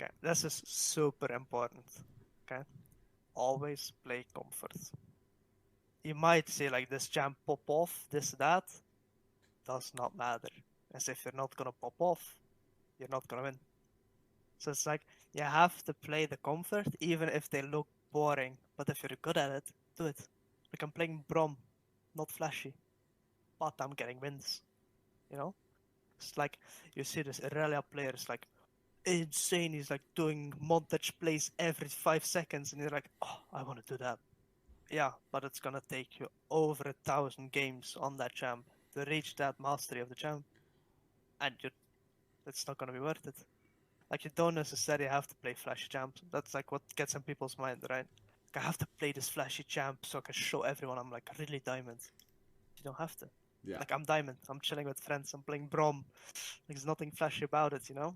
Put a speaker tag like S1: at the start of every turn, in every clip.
S1: Okay, this is super important. Okay, always play comfort. You might say like this champ pop off, this that, does not matter. As if you're not gonna pop off, you're not gonna win. So it's like you have to play the comfort even if they look boring. But if you're good at it, do it. Like I'm playing Braum, not flashy, but I'm getting wins. You know? It's like you see this Irelia player is like insane. He's like doing montage plays every 5 seconds, and you're like, oh, I want to do that. Yeah, but it's gonna take you over 1,000 games on that champ to reach that mastery of the champ, and it's not gonna be worth it. Like you don't necessarily have to play flashy champs. That's like what gets in people's mind, right? Like, I have to play this flashy champ so I can show everyone I'm like really diamond. You don't have to.
S2: Yeah.
S1: Like I'm diamond. I'm chilling with friends. I'm playing Brom. There's nothing flashy about it, you know?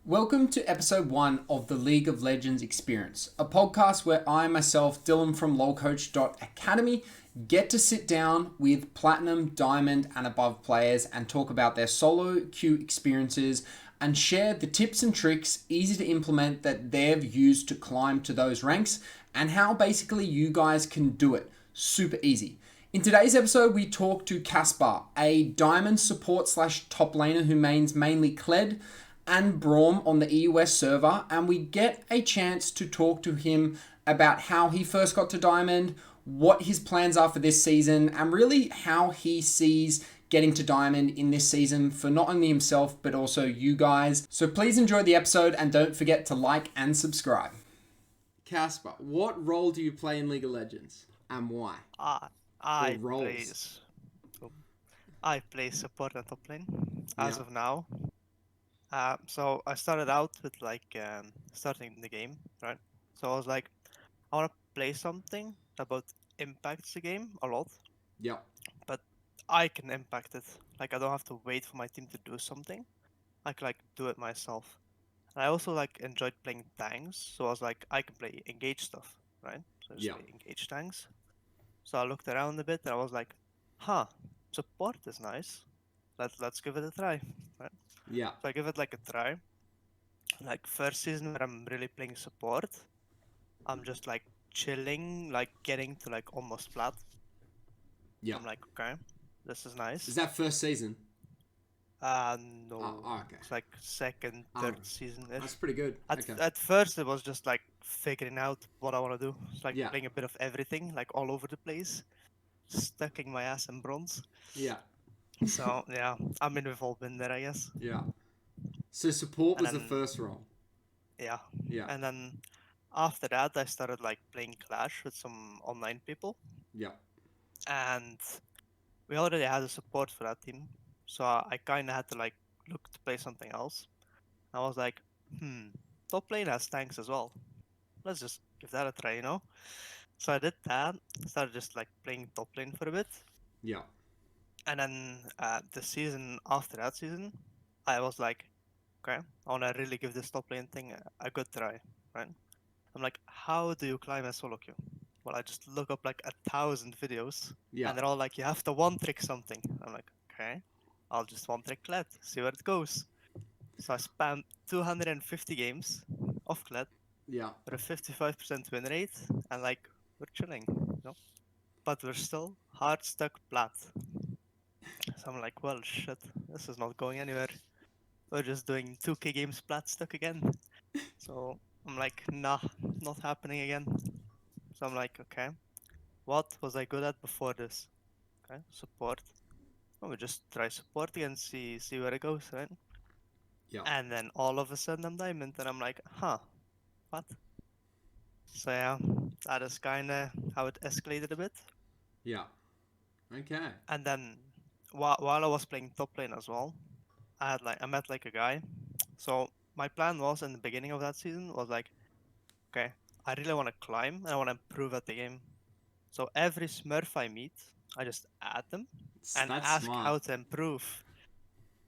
S2: Welcome to episode 1 of the League of Legends Experience, a podcast where I myself, Dylan from lolcoach.academy, get to sit down with platinum, diamond, and above players and talk about their solo queue experiences and share the tips and tricks easy to implement that they've used to climb to those ranks and how basically you guys can do it super easy. In today's episode, we talk to Kasper, a diamond support / top laner who mains mainly Kled and Braum on the EUS server, and we get a chance to talk to him about how he first got to Diamond, what his plans are for this season, and really how he sees getting to Diamond in this season for not only himself but also you guys. So please enjoy the episode and don't forget to like and subscribe. Kasper, what role do you play in League of Legends and why?
S1: I
S2: Or
S1: I play
S2: roles?
S1: so I play support and top lane
S2: Yeah.
S1: as of now. So I started out with like starting the game, right? So I was like, I want to play something that impacts the game a lot,
S2: Yeah.
S1: but I can impact it. Like I don't have to wait for my team to do something. I can like do it myself. And I also like enjoyed playing tanks, so I was like, I can play engage stuff, right? So I just
S2: Yeah.
S1: play engage tanks. So I looked around a bit and I was like, huh, support is nice. Let's give it a try, right?
S2: Yeah.
S1: So I give it like a try. Like first season where I'm really playing support, I'm just like chilling, like getting to like almost flat.
S2: Yeah.
S1: I'm like, okay, this is
S2: Is
S1: nice.
S2: that first season?
S1: No,
S2: Okay.
S1: it's like second,
S2: Oh,
S1: third season
S2: that's
S1: ish.
S2: pretty good. Okay.
S1: At first, it was just like figuring out what I want to do. It's like
S2: Yeah.
S1: playing a bit of everything, like all over the place, stucking my ass in bronze.
S2: Yeah.
S1: So yeah, I'm involved in there, I guess.
S2: Yeah. So support
S1: And
S2: was the
S1: then
S2: first role.
S1: yeah,
S2: Yeah.
S1: and then after that, I started like playing Clash with some online people,
S2: Yeah.
S1: and we already had a support for that team, so I kind of had to like look to play something else. I was like, top lane has tanks as well. Let's just give that a try, you know? So I did that, started just like playing top lane for a bit,
S2: Yeah.
S1: and then the season after that season, I was like, okay, I want to really give this top lane thing a good try, right? I'm like, how do you climb a solo queue? Well, I just look up like 1,000 videos,
S2: Yeah.
S1: and they're all like, you have to one trick something. I'm like, okay, I'll just one trick Kled, see where it goes. So I spammed 250 games of Kled
S2: Yeah.
S1: with a 55% win rate, and like, we're chilling, you know? But we're still hard stuck plat. So I'm like, well, shit, this is not going anywhere. We're just doing 2k games plat stuck again. So I'm like, nah, not happening again. So I'm like, okay, what was I good at before this? Okay, support. Well, we just try supporting and see where it goes, right?
S2: Yeah.
S1: And then all of a sudden I'm diamond, and I'm like, huh, what? So yeah, that is kinda how it escalated a bit.
S2: Yeah. Okay.
S1: And then while I was playing top lane as well, I met like a guy. So my plan was in the beginning of that season was like, okay, I really want to climb and I want to improve at the game. So every Smurf I meet, I just add them and
S2: That's
S1: ask
S2: smart.
S1: how to improve.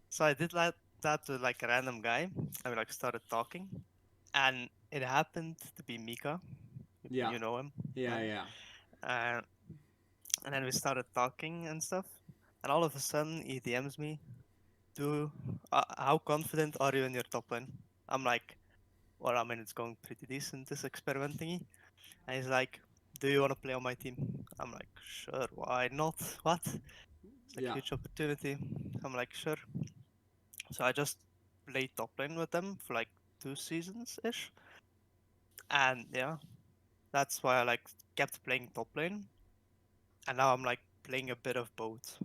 S1: So I did that to like a random guy, and we like started talking, and it happened to be Mika.
S2: Yeah.
S1: You know him,
S2: Yeah.
S1: right?
S2: Yeah.
S1: Uh, and then we started talking and stuff, and all of a sudden he DMs me, "Do how confident are you in your top lane?" I'm like, Well, I mean, it's going pretty decent, this experimenting. And he's like, do you want to play on my team? I'm like, sure, why not? What? It's like
S2: Yeah.
S1: huge opportunity. I'm like, sure. So I just played top lane with them for like 2 seasons ish. And yeah, that's why I like kept playing top lane. And now I'm like playing a bit of both.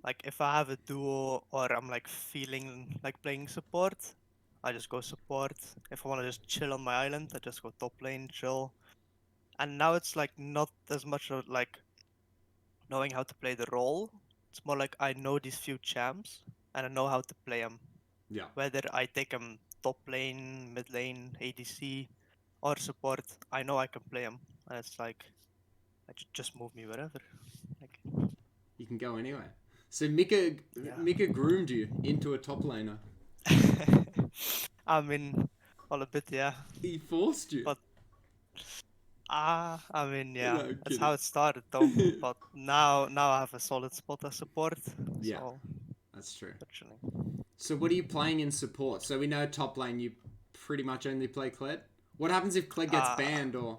S1: Like if I have a duo or I'm like feeling like playing support, I just go support. If I want to just chill on my island, I just go top lane, chill. And now it's like not as much of like knowing how to play the role. It's more like I know these few champs and I know how to play them.
S2: Yeah.
S1: Whether I take them top lane, mid lane, ADC, or support, I know I can play them. And it's like, just move me wherever. Like,
S2: You can go anywhere. So Mika groomed you into a top laner.
S1: yeah. I mean, all a bit, yeah.
S2: He forced you.
S1: But I mean,
S2: No,
S1: yeah,
S2: I'm
S1: that's
S2: kidding.
S1: how it started though. But now I have a solid spot as support,
S2: Yeah,
S1: so
S2: that's true.
S1: actually,
S2: So what are you playing in support? So we know top lane you pretty much only play Kled. What happens if Kled gets
S1: uh,
S2: banned or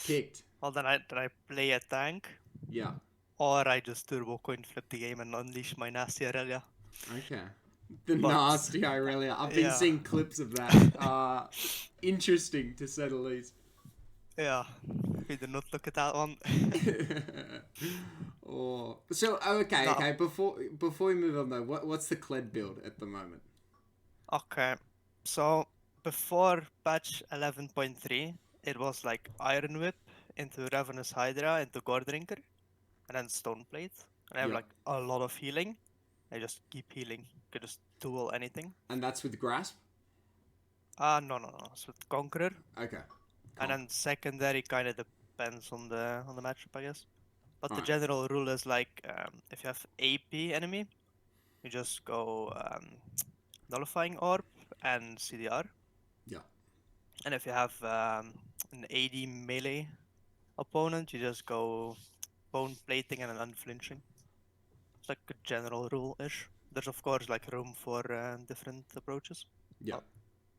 S2: kicked?
S1: well then I play a tank,
S2: Yeah.
S1: or I just turbo coin flip the game and unleash my nasty Aurelia.
S2: Okay. The
S1: But
S2: nasty Aurelia. I've been
S1: yeah,
S2: seeing clips of that. Interesting to say the least.
S1: yeah, we did not look at that one.
S2: Oh, so okay,
S1: No,
S2: okay. Before we move on though, what's the Kled build at the moment?
S1: okay. So before patch 11.3, it was like Iron Whip into Ravenous Hydra into Gore Drinker, and then Stone Plate, and I have
S2: Yeah,
S1: like a lot of healing. I just keep healing. You could just duel anything.
S2: and that's with Grasp.
S1: No. It's with Conqueror,
S2: Okay,
S1: and
S2: conk.
S1: then secondary kind of depends on the matchup, I guess. But
S2: All
S1: the
S2: right.
S1: general rule is like if you have AP enemy, you just go Nullifying Orb and CDR.
S2: Yeah,
S1: And if you have an AD melee opponent, you just go Bone Plating and an Unflinching. It's like a general rule-ish. There's of course like room for different approaches,
S2: yeah,
S1: but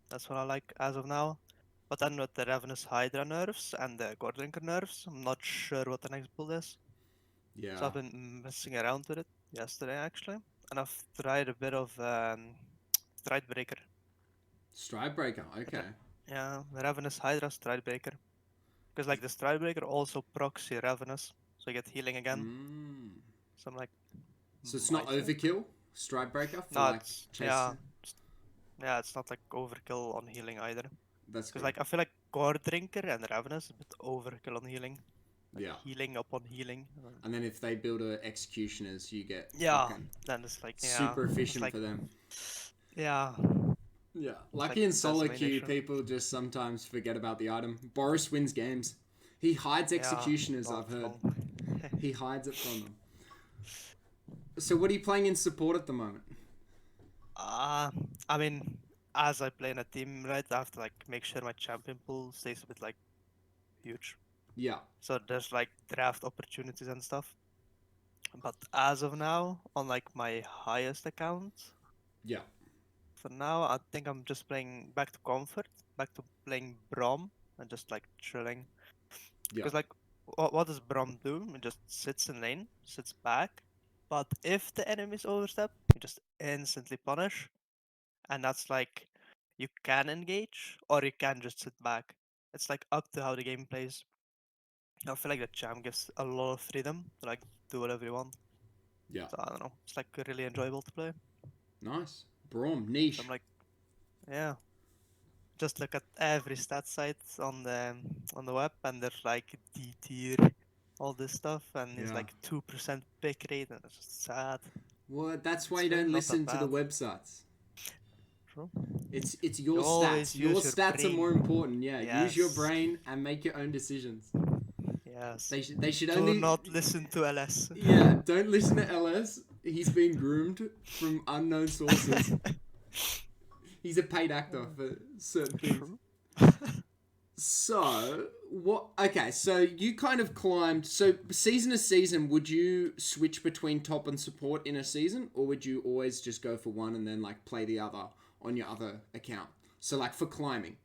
S1: that's what I like as of now. But then with the Ravenous Hydra nerfs and the Gordrinker nerfs, I'm not sure what the next build is. So
S2: yeah.
S1: I've been messing around with it yesterday actually, and I've tried a bit of Stridebreaker.
S2: Stridebreaker. Okay.
S1: Yeah, Ravenous Hydra Stridebreaker. Because like the Stridebreaker also procs your Ravenous, so you get healing again.
S2: Mm.
S1: So I'm like,
S2: So it's not
S1: might work.
S2: overkill. Stridebreaker for
S1: No,
S2: like
S1: it's
S2: chasing.
S1: yeah, it's not like overkill on healing either.
S2: That's
S1: Because
S2: good.
S1: like I feel like Gore Drinker and Ravenous is a bit overkill on healing, like
S2: Yeah.
S1: healing upon healing.
S2: And then if they build a executioners, you get
S1: Yeah,
S2: fucking
S1: then it's like
S2: super
S1: it's
S2: efficient
S1: like
S2: for them.
S1: yeah,
S2: Yeah.
S1: it's like
S2: Lucky in
S1: that's the
S2: solo
S1: main
S2: queue,
S1: issue.
S2: people just sometimes forget about the item. Boris wins games. He hides
S1: Yeah,
S2: executioners,
S1: no,
S2: I've
S1: it's
S2: heard.
S1: long.
S2: He hides it from them. So what are you playing in support at the moment?
S1: uh, I mean, as I play in a team, right, I have to like make sure my champion pool stays a bit like huge.
S2: Yeah.
S1: So there's like draft opportunities and stuff. But as of now, on like my highest account,
S2: Yeah.
S1: for now, I think I'm just playing back to comfort, back to playing Braum and just like chilling.
S2: Yeah.
S1: Because like, what does Braum do? It just sits in lane, sits back. But if the enemies overstep, you just instantly punish, and that's like you can engage or you can just sit back. It's like up to how the game plays. I feel like the champ gives a lot of freedom to like do whatever you want.
S2: Yeah.
S1: So I don't know. It's like really enjoyable to play.
S2: Nice. Braum.
S1: So I'm
S2: Niche.
S1: like, yeah. Just look at every stat site on the web, and there's like D tier, all this stuff, and it's
S2: Yeah.
S1: like 2% pick rate, and it's just sad.
S2: Well, that's why
S1: It's
S2: you
S1: really
S2: don't
S1: not that
S2: listen to the
S1: bad.
S2: websites.
S1: True.
S2: It's
S1: You
S2: your stats.
S1: always
S2: Your
S1: use your
S2: stats are more
S1: brain.
S2: important. Yeah. Use your
S1: Yes.
S2: brain and make your own decisions.
S1: Yes.
S2: They should
S1: Do
S2: only.
S1: not listen to LS.
S2: Yeah. Don't listen to LS. He's been groomed from unknown sources. He's a paid actor for certain things.
S1: True.
S2: So what? Okay, so you kind of climbed. So season to season, would you switch between top and support in a season, or would you always just go for one and then like play the other on your other account? So like for climbing.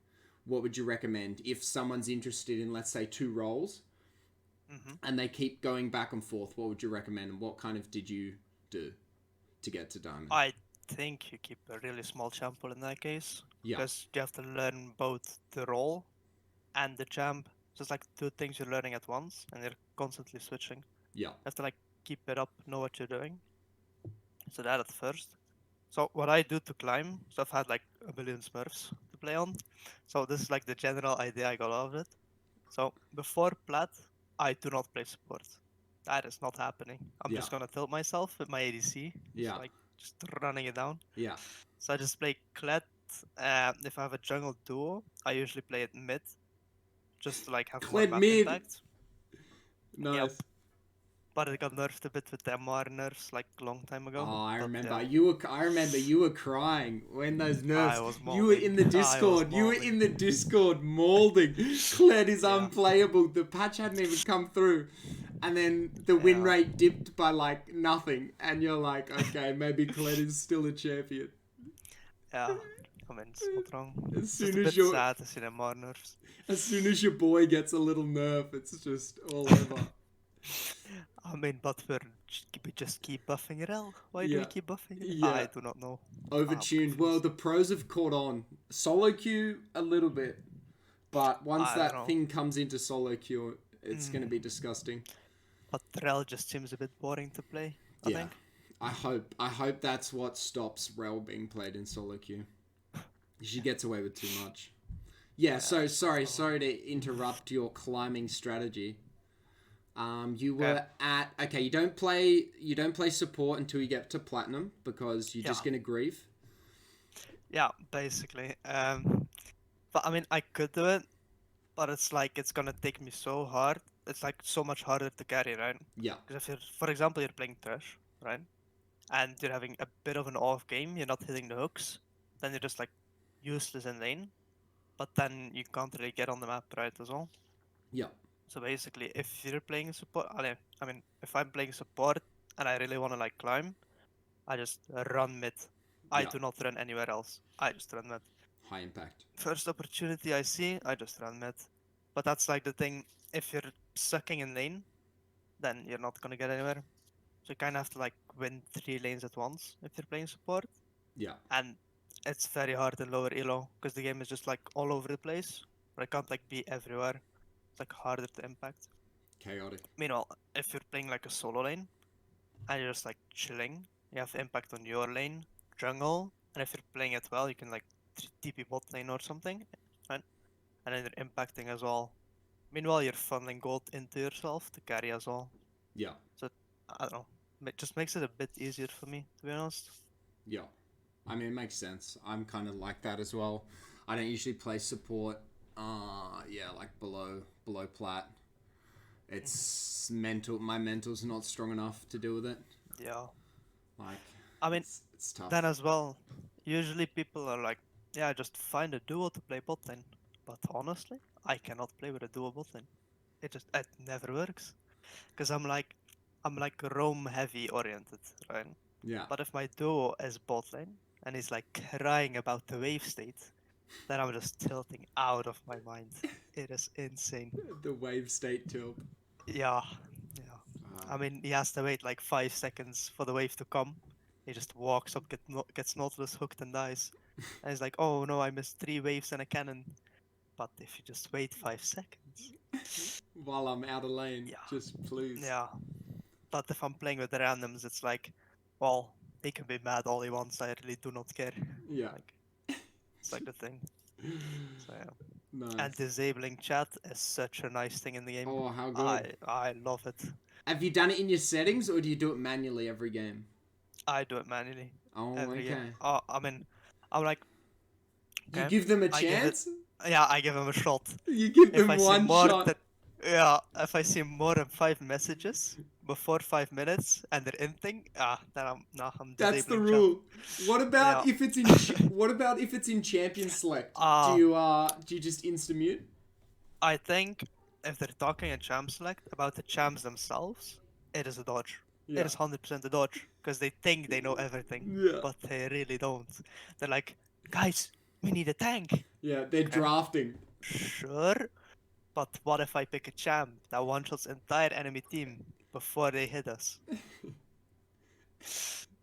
S2: what would you recommend if someone's interested in, let's say, 2 roles
S1: Hmm.
S2: and they keep going back and forth? What would you recommend, and what kind of did you do to get to diamond?
S1: I think you keep a really small champ pool in that case,
S2: Yeah,
S1: because you have to learn both the role and the champ. Just like two things you're learning at once, and you're constantly switching.
S2: yeah,
S1: You have to like keep it up, know what you're doing. So that at first. So what I do to climb, so I've had like a billion Smurfs to play on. So this is like the general idea I got out of it. So before plat, I do not play support. That is not happening. I'm
S2: yeah,
S1: just gonna tilt myself with my ADC, just
S2: yeah,
S1: like just running it down.
S2: yeah.
S1: So I just play Kled. If I have a jungle duo, I usually play it mid, just to like have more
S2: Kled
S1: map
S2: mid.
S1: impact. Yep.
S2: Nice.
S1: But it got nerfed a bit with the MR nerfs like a long time ago.
S2: Oh, I
S1: But
S2: remember
S1: yeah,
S2: you were. I remember you were crying when those
S1: I
S2: nerfs.
S1: was
S2: You were in
S1: mauling.
S2: the
S1: I was
S2: Discord. You were in
S1: mauling.
S2: the Discord molding. Kled is
S1: Yeah,
S2: unplayable. The patch hadn't even come through, and then the win
S1: yeah,
S2: rate dipped by like nothing, and you're like, okay, maybe Kled is still a champion.
S1: yeah. I mean, it's not wrong.
S2: As
S1: It's just
S2: soon
S1: a
S2: as
S1: bit
S2: your
S1: sad to see the MR nerfs.
S2: as soon as your boy gets a little nerf, it's just all over.
S1: I mean, but we just keep buffing Rel. Why do we
S2: Yeah,
S1: keep buffing it? I
S2: yeah.
S1: do not know. I'm
S2: Overtuned. Well,
S1: confused.
S2: the pros have caught on. Solo queue a little bit, but once
S1: I don't
S2: that
S1: know.
S2: thing comes into solo queue, it's going to be
S1: Mm.
S2: disgusting.
S1: But Rel just seems a bit boring to play, I
S2: Yeah,
S1: think.
S2: I hope that's what stops Rel being played in solo queue. She gets away with too much. Yeah.
S1: Yeah,
S2: So
S1: it's not wrong.
S2: sorry to interrupt your climbing strategy. You
S1: Okay.
S2: were at okay. You don't play support until you get to platinum because you're
S1: Yeah.
S2: just gonna grieve.
S1: Yeah, basically. But I mean, I could do it, but it's like it's gonna take me so hard. It's like so much harder to carry, right?
S2: Yeah,
S1: Because if you're, for example, you're playing Thresh, right? And you're having a bit of an off game, you're not hitting the hooks, then you're just like useless in lane. But then you can't really get on the map, right, as well.
S2: yeah,
S1: So basically, if you're playing support, I mean, if I'm playing support and I really want to like climb, I just run mid. I
S2: yeah.
S1: do not run anywhere else. I just run mid.
S2: High impact.
S1: First opportunity I see, I just run mid. But that's like the thing. If you're sucking in lane, then you're not gonna get anywhere. So you kind of have to like win 3 lanes at once if you're playing support.
S2: Yeah,
S1: And it's very hard in lower elo because the game is just like all over the place. But I can't like be everywhere. It's like harder to impact.
S2: chaotic.
S1: Meanwhile, if you're playing like a solo lane and you're just like chilling, you have impact on your lane, jungle, and if you're playing it well, you can like TP bot lane or something, right? And then you're impacting as well. Meanwhile, you're funneling gold into yourself to carry as well.
S2: Yeah,
S1: So I don't know. It just makes it a bit easier for me, to be honest.
S2: yeah. I mean, it makes sense. I'm kind of like that as well. I don't usually play support. Yeah, like below plat.
S1: Hmm.
S2: It's mental. My mental's not strong enough to deal with it.
S1: Yeah.
S2: Like,
S1: I mean,
S2: it's tough.
S1: then as well, usually people are like, yeah, just find a duo to play bot lane. But honestly, I cannot play with a duo bot lane. It never works. Because I'm like roam heavy oriented, right?
S2: Yeah,
S1: But if my duo is bot lane and he's like crying about the wave state, then I'm just tilting out of my mind. It is insane.
S2: the wave state tilt.
S1: Yeah, yeah.
S2: Uh,
S1: I mean, he has to wait like 5 seconds for the wave to come. He just walks up, gets Nautilus hooked and dies. And he's like, oh no, I missed 3 waves and a cannon. But if you just wait 5 seconds,
S2: while I'm out of lane,
S1: yeah,
S2: just please.
S1: yeah. But if I'm playing with the randoms, it's like, well, he can be mad all he wants. I really do not care.
S2: Yeah.
S1: Like, it's like the thing. So yeah. And
S2: Nice.
S1: disabling chat is such a nice thing in the game.
S2: Oh, how good.
S1: I love it.
S2: Have you done it in your settings or do you do it manually every game?
S1: I do it manually
S2: Oh,
S1: every game.
S2: okay.
S1: I mean, I'm like,
S2: You
S1: okay,
S2: give them a
S1: I give it.
S2: chance?
S1: Yeah, I give him a shot.
S2: You give
S1: If
S2: them
S1: I see
S2: one
S1: more than,
S2: shot.
S1: yeah, if I see more than 5 messages before 5 minutes and they're inting, then I'm
S2: That's the
S1: disabling chat.
S2: rule. What
S1: Yeah.
S2: about if it's in what about if it's in champion select?
S1: Uh,
S2: Do you just insta mute?
S1: I think if they're talking in champ select about the champs themselves, it is a dodge. It
S2: Yeah.
S1: is 100% a dodge because they think they know everything,
S2: Yeah.
S1: but they really don't. They're like, guys, we need a tank.
S2: Yeah, they're
S1: Okay,
S2: drafting.
S1: sure. But what if I pick a champ that one-shots entire enemy team before they hit us?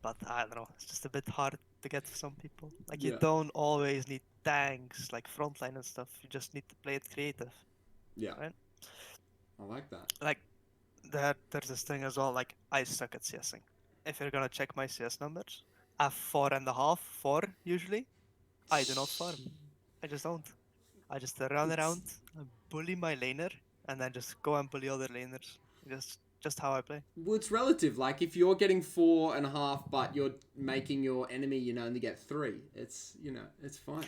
S1: But I don't know, it's just a bit hard to get for some people. Like you
S2: Yeah,
S1: don't always need tanks like frontline and stuff. You just need to play it creative,
S2: yeah,
S1: right?
S2: I like that.
S1: Like there's this thing as well, like I suck at CSing. If you're gonna check my CS numbers, I have 4.5, 4 usually. I do not farm. I just don't. I just run
S2: It's
S1: around, bully my laner, and then just go and bully other laners. Just how I play.
S2: well, it's relative. Like if you're getting 4.5, but you're making your enemy, only get 3. It's fine.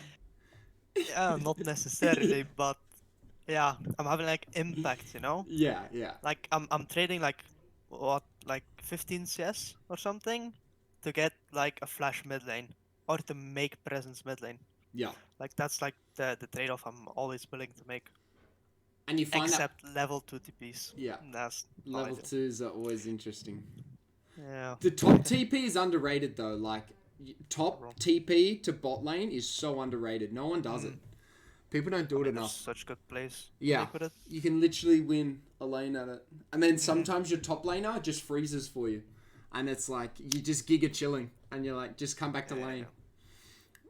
S1: Yeah, not necessarily, but yeah, I'm having like impact, you know?
S2: Yeah, yeah,
S1: Like I'm trading like what, like 15 CS or something to get like a flash mid lane or to make presence mid lane.
S2: yeah.
S1: Like that's like the trade-off I'm always willing to make.
S2: And you find that,
S1: Except level 2 TPs.
S2: yeah,
S1: That's not
S2: level
S1: ideal.
S2: 2s are always interesting.
S1: Yeah.
S2: The top TP is underrated though. Like top
S1: Bro.
S2: TP to bot lane is so underrated. No one does it.
S1: Mm.
S2: People don't
S1: I
S2: do it
S1: mean, there's
S2: enough.
S1: such good plays to
S2: Yeah,
S1: make with it.
S2: you can literally win a lane at it. And then
S1: Hmm.
S2: sometimes your top laner just freezes for you. And it's like, you just giga chilling. And you're like, just come back to
S1: Yeah,
S2: lane
S1: yeah.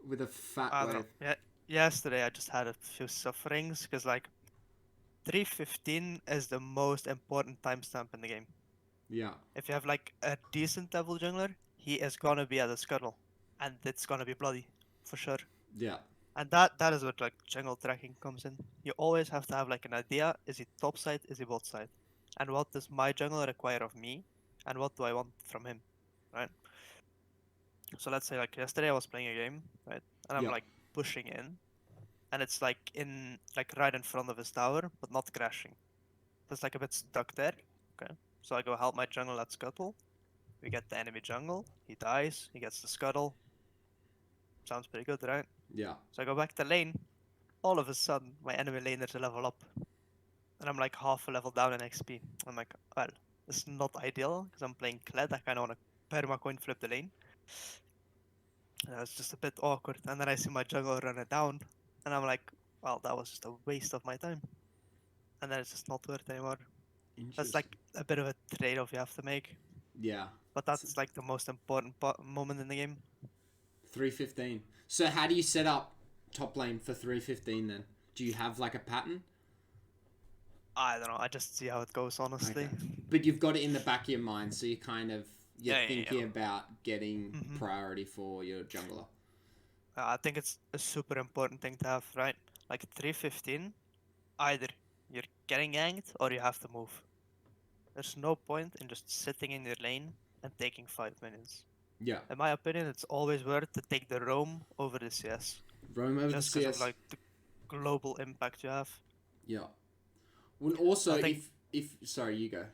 S2: with a fat
S1: I don't know.
S2: wave.
S1: Yeah, yesterday I just had a few sufferings because like 315 is the most important timestamp in the game.
S2: Yeah,
S1: If you have like a decent level jungler, he is gonna be at a scuttle, and it's gonna be bloody for sure.
S2: yeah,
S1: And that is what like jungle tracking comes in. You always have to have like an idea: is he top side, is he bot side, and what does my jungler require of me, and what do I want from him, right? So let's say like yesterday I was playing a game, right, and I'm
S2: yeah,
S1: like pushing in, and it's like in like right in front of his tower, but not crashing. So it's like a bit stuck there. Okay, so I go help my jungle at scuttle. We get the enemy jungle. He dies. He gets the scuttle. Sounds pretty good, right?
S2: yeah.
S1: So I go back to lane. All of a sudden, my enemy laners level up, and I'm like half a level down in XP. I'm like, well, it's not ideal because I'm playing Kled. I kind of want to perma coin flip the lane. It's just a bit awkward. And then I see my jungle run it down, and I'm like, well, that was just a waste of my time. And then it's just not worth it anymore. That's like
S2: Interesting.
S1: a bit of a trade-off you have to make,
S2: Yeah.
S1: but that's like the most important moment in the game.
S2: 315. So how do you set up top lane for 315 then? Do you have like a pattern?
S1: I don't know. I just see how it goes,
S2: Okay.
S1: honestly.
S2: But you've got it in the back of your mind, so you're
S1: Yeah, yeah,
S2: thinking about getting
S1: yeah.
S2: priority for your jungler.
S1: I think it's a super important thing to have, right? Like 315, either you're getting yanked or you have to move. There's no point in just sitting in your lane and taking 5 minutes.
S2: Yeah.
S1: In my opinion, it's always worth to take the roam over the CS,
S2: Roam over the
S1: just because of
S2: CS.
S1: like the global impact you have.
S2: Yeah. Well, also
S1: I think
S2: if sorry, you go.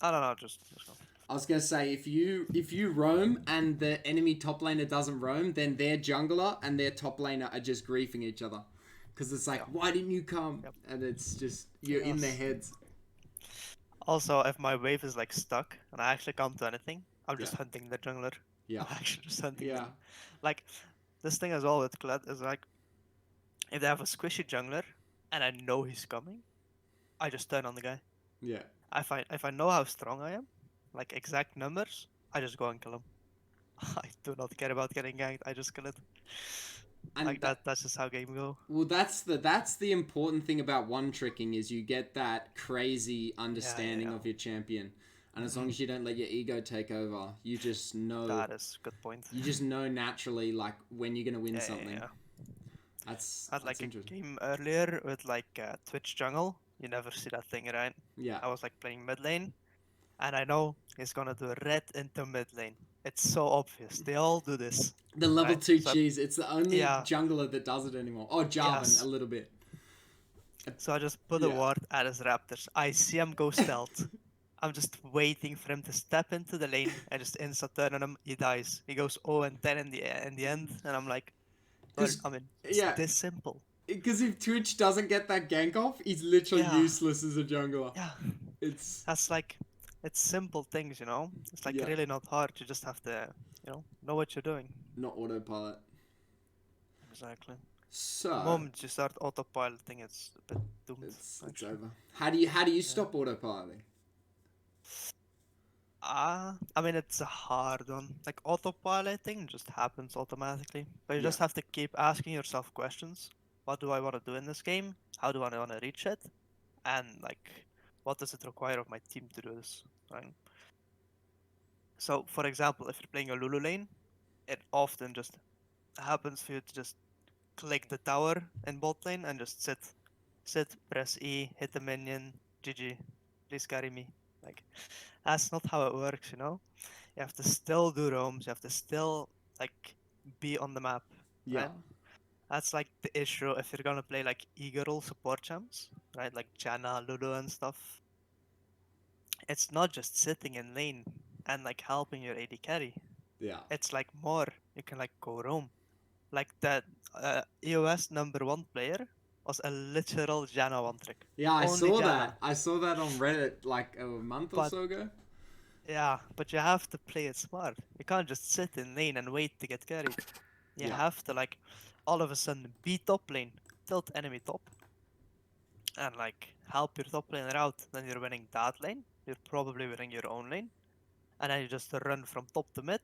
S1: I don't know, just go.
S2: I was gonna say if you roam and the enemy top laner doesn't roam, then their jungler and their top laner are just griefing each other, because it's like,
S1: Yeah.
S2: why didn't you come?
S1: Yep.
S2: And it's just you're in their
S1: Yes.
S2: heads.
S1: Also, if my wave is like stuck and I actually can't do anything, I'm
S2: Yeah,
S1: just hunting the jungler.
S2: yeah,
S1: I'm actually just hunting
S2: yeah,
S1: them. Like this thing as well with Kled is like if they have a squishy jungler and I know he's coming, I just turn on the guy.
S2: yeah.
S1: If I know how strong I am, like exact numbers, I just go and kill him. I do not care about getting ganked. I just kill it.
S2: And
S1: Like that's just how game go.
S2: well, that's the important thing about one tricking is you get that crazy
S1: Yeah, yeah,
S2: understanding
S1: yeah.
S2: of your champion, and as long
S1: Hmm.
S2: as you don't let your ego take over,
S1: That is a good point.
S2: you just know naturally like when you're gonna win
S1: Yeah, yeah,
S2: something.
S1: yeah. I had
S2: That's
S1: like a
S2: interesting.
S1: game earlier with like Twitch jungle. You never see that thing, right?
S2: Yeah,
S1: I was like playing mid lane, and I know he's gonna do red into mid lane. It's so obvious. They all do this,
S2: the level
S1: right?
S2: two
S1: So
S2: cheese. It's the only
S1: yeah,
S2: jungler that does it anymore. Oh, Jarvan a
S1: yes.
S2: little bit.
S1: So I just put a
S2: Yeah.
S1: ward at his raptors. I see him go stealth. I'm just waiting for him to step into the lane and just insta turn on him. He dies. He goes 0 and 10 in the end, and I'm like, well,
S2: Because
S1: I mean, it's
S2: yeah,
S1: this simple.
S2: because if Twitch doesn't get that gank off, he's literally
S1: Yeah,
S2: useless as a jungler.
S1: yeah.
S2: It's
S1: That's like, it's simple things, you know. It's like
S2: yeah,
S1: really not hard. You just have to, know what you're doing.
S2: not autopilot.
S1: exactly. The
S2: So
S1: moment you start autopiloting, it's a bit doomed,
S2: it's
S1: actually.
S2: over. How do you
S1: Yeah.
S2: stop autopiloting?
S1: I mean, it's a hard one. Like, autopiloting just happens automatically. But you
S2: Yeah,
S1: just have to keep asking yourself questions. What do I want to do in this game? How do I want to reach it? And, like, what does it require of my team to do this? Right? So, for example, if you're playing a Lulu lane, it often just happens for you to just click the tower in bot lane and just sit, press E, hit the minion, GG, please carry me. Like, that's not how it works, you know? You have to still do roams, you have to still, like, be on the map,
S2: yeah,
S1: right? That's like the issue if you're gonna play like e-girl support champs, right? Like Janna, Lulu and stuff. It's not just sitting in lane and like helping your AD carry.
S2: yeah,
S1: It's like more. You can like go roam. Like that EOS number one player was a literal Janna one trick.
S2: yeah. I
S1: Only
S2: saw
S1: Janna.
S2: that. I saw that on Reddit like a month or
S1: But
S2: so ago.
S1: yeah, but you have to play it smart. You can't just sit in lane and wait to get carried. You
S2: Yeah,
S1: have to like all of a sudden be top lane, tilt enemy top, and like help your top laner out. Then you're winning that lane. You're probably winning your own lane, and then you just run from top to mid,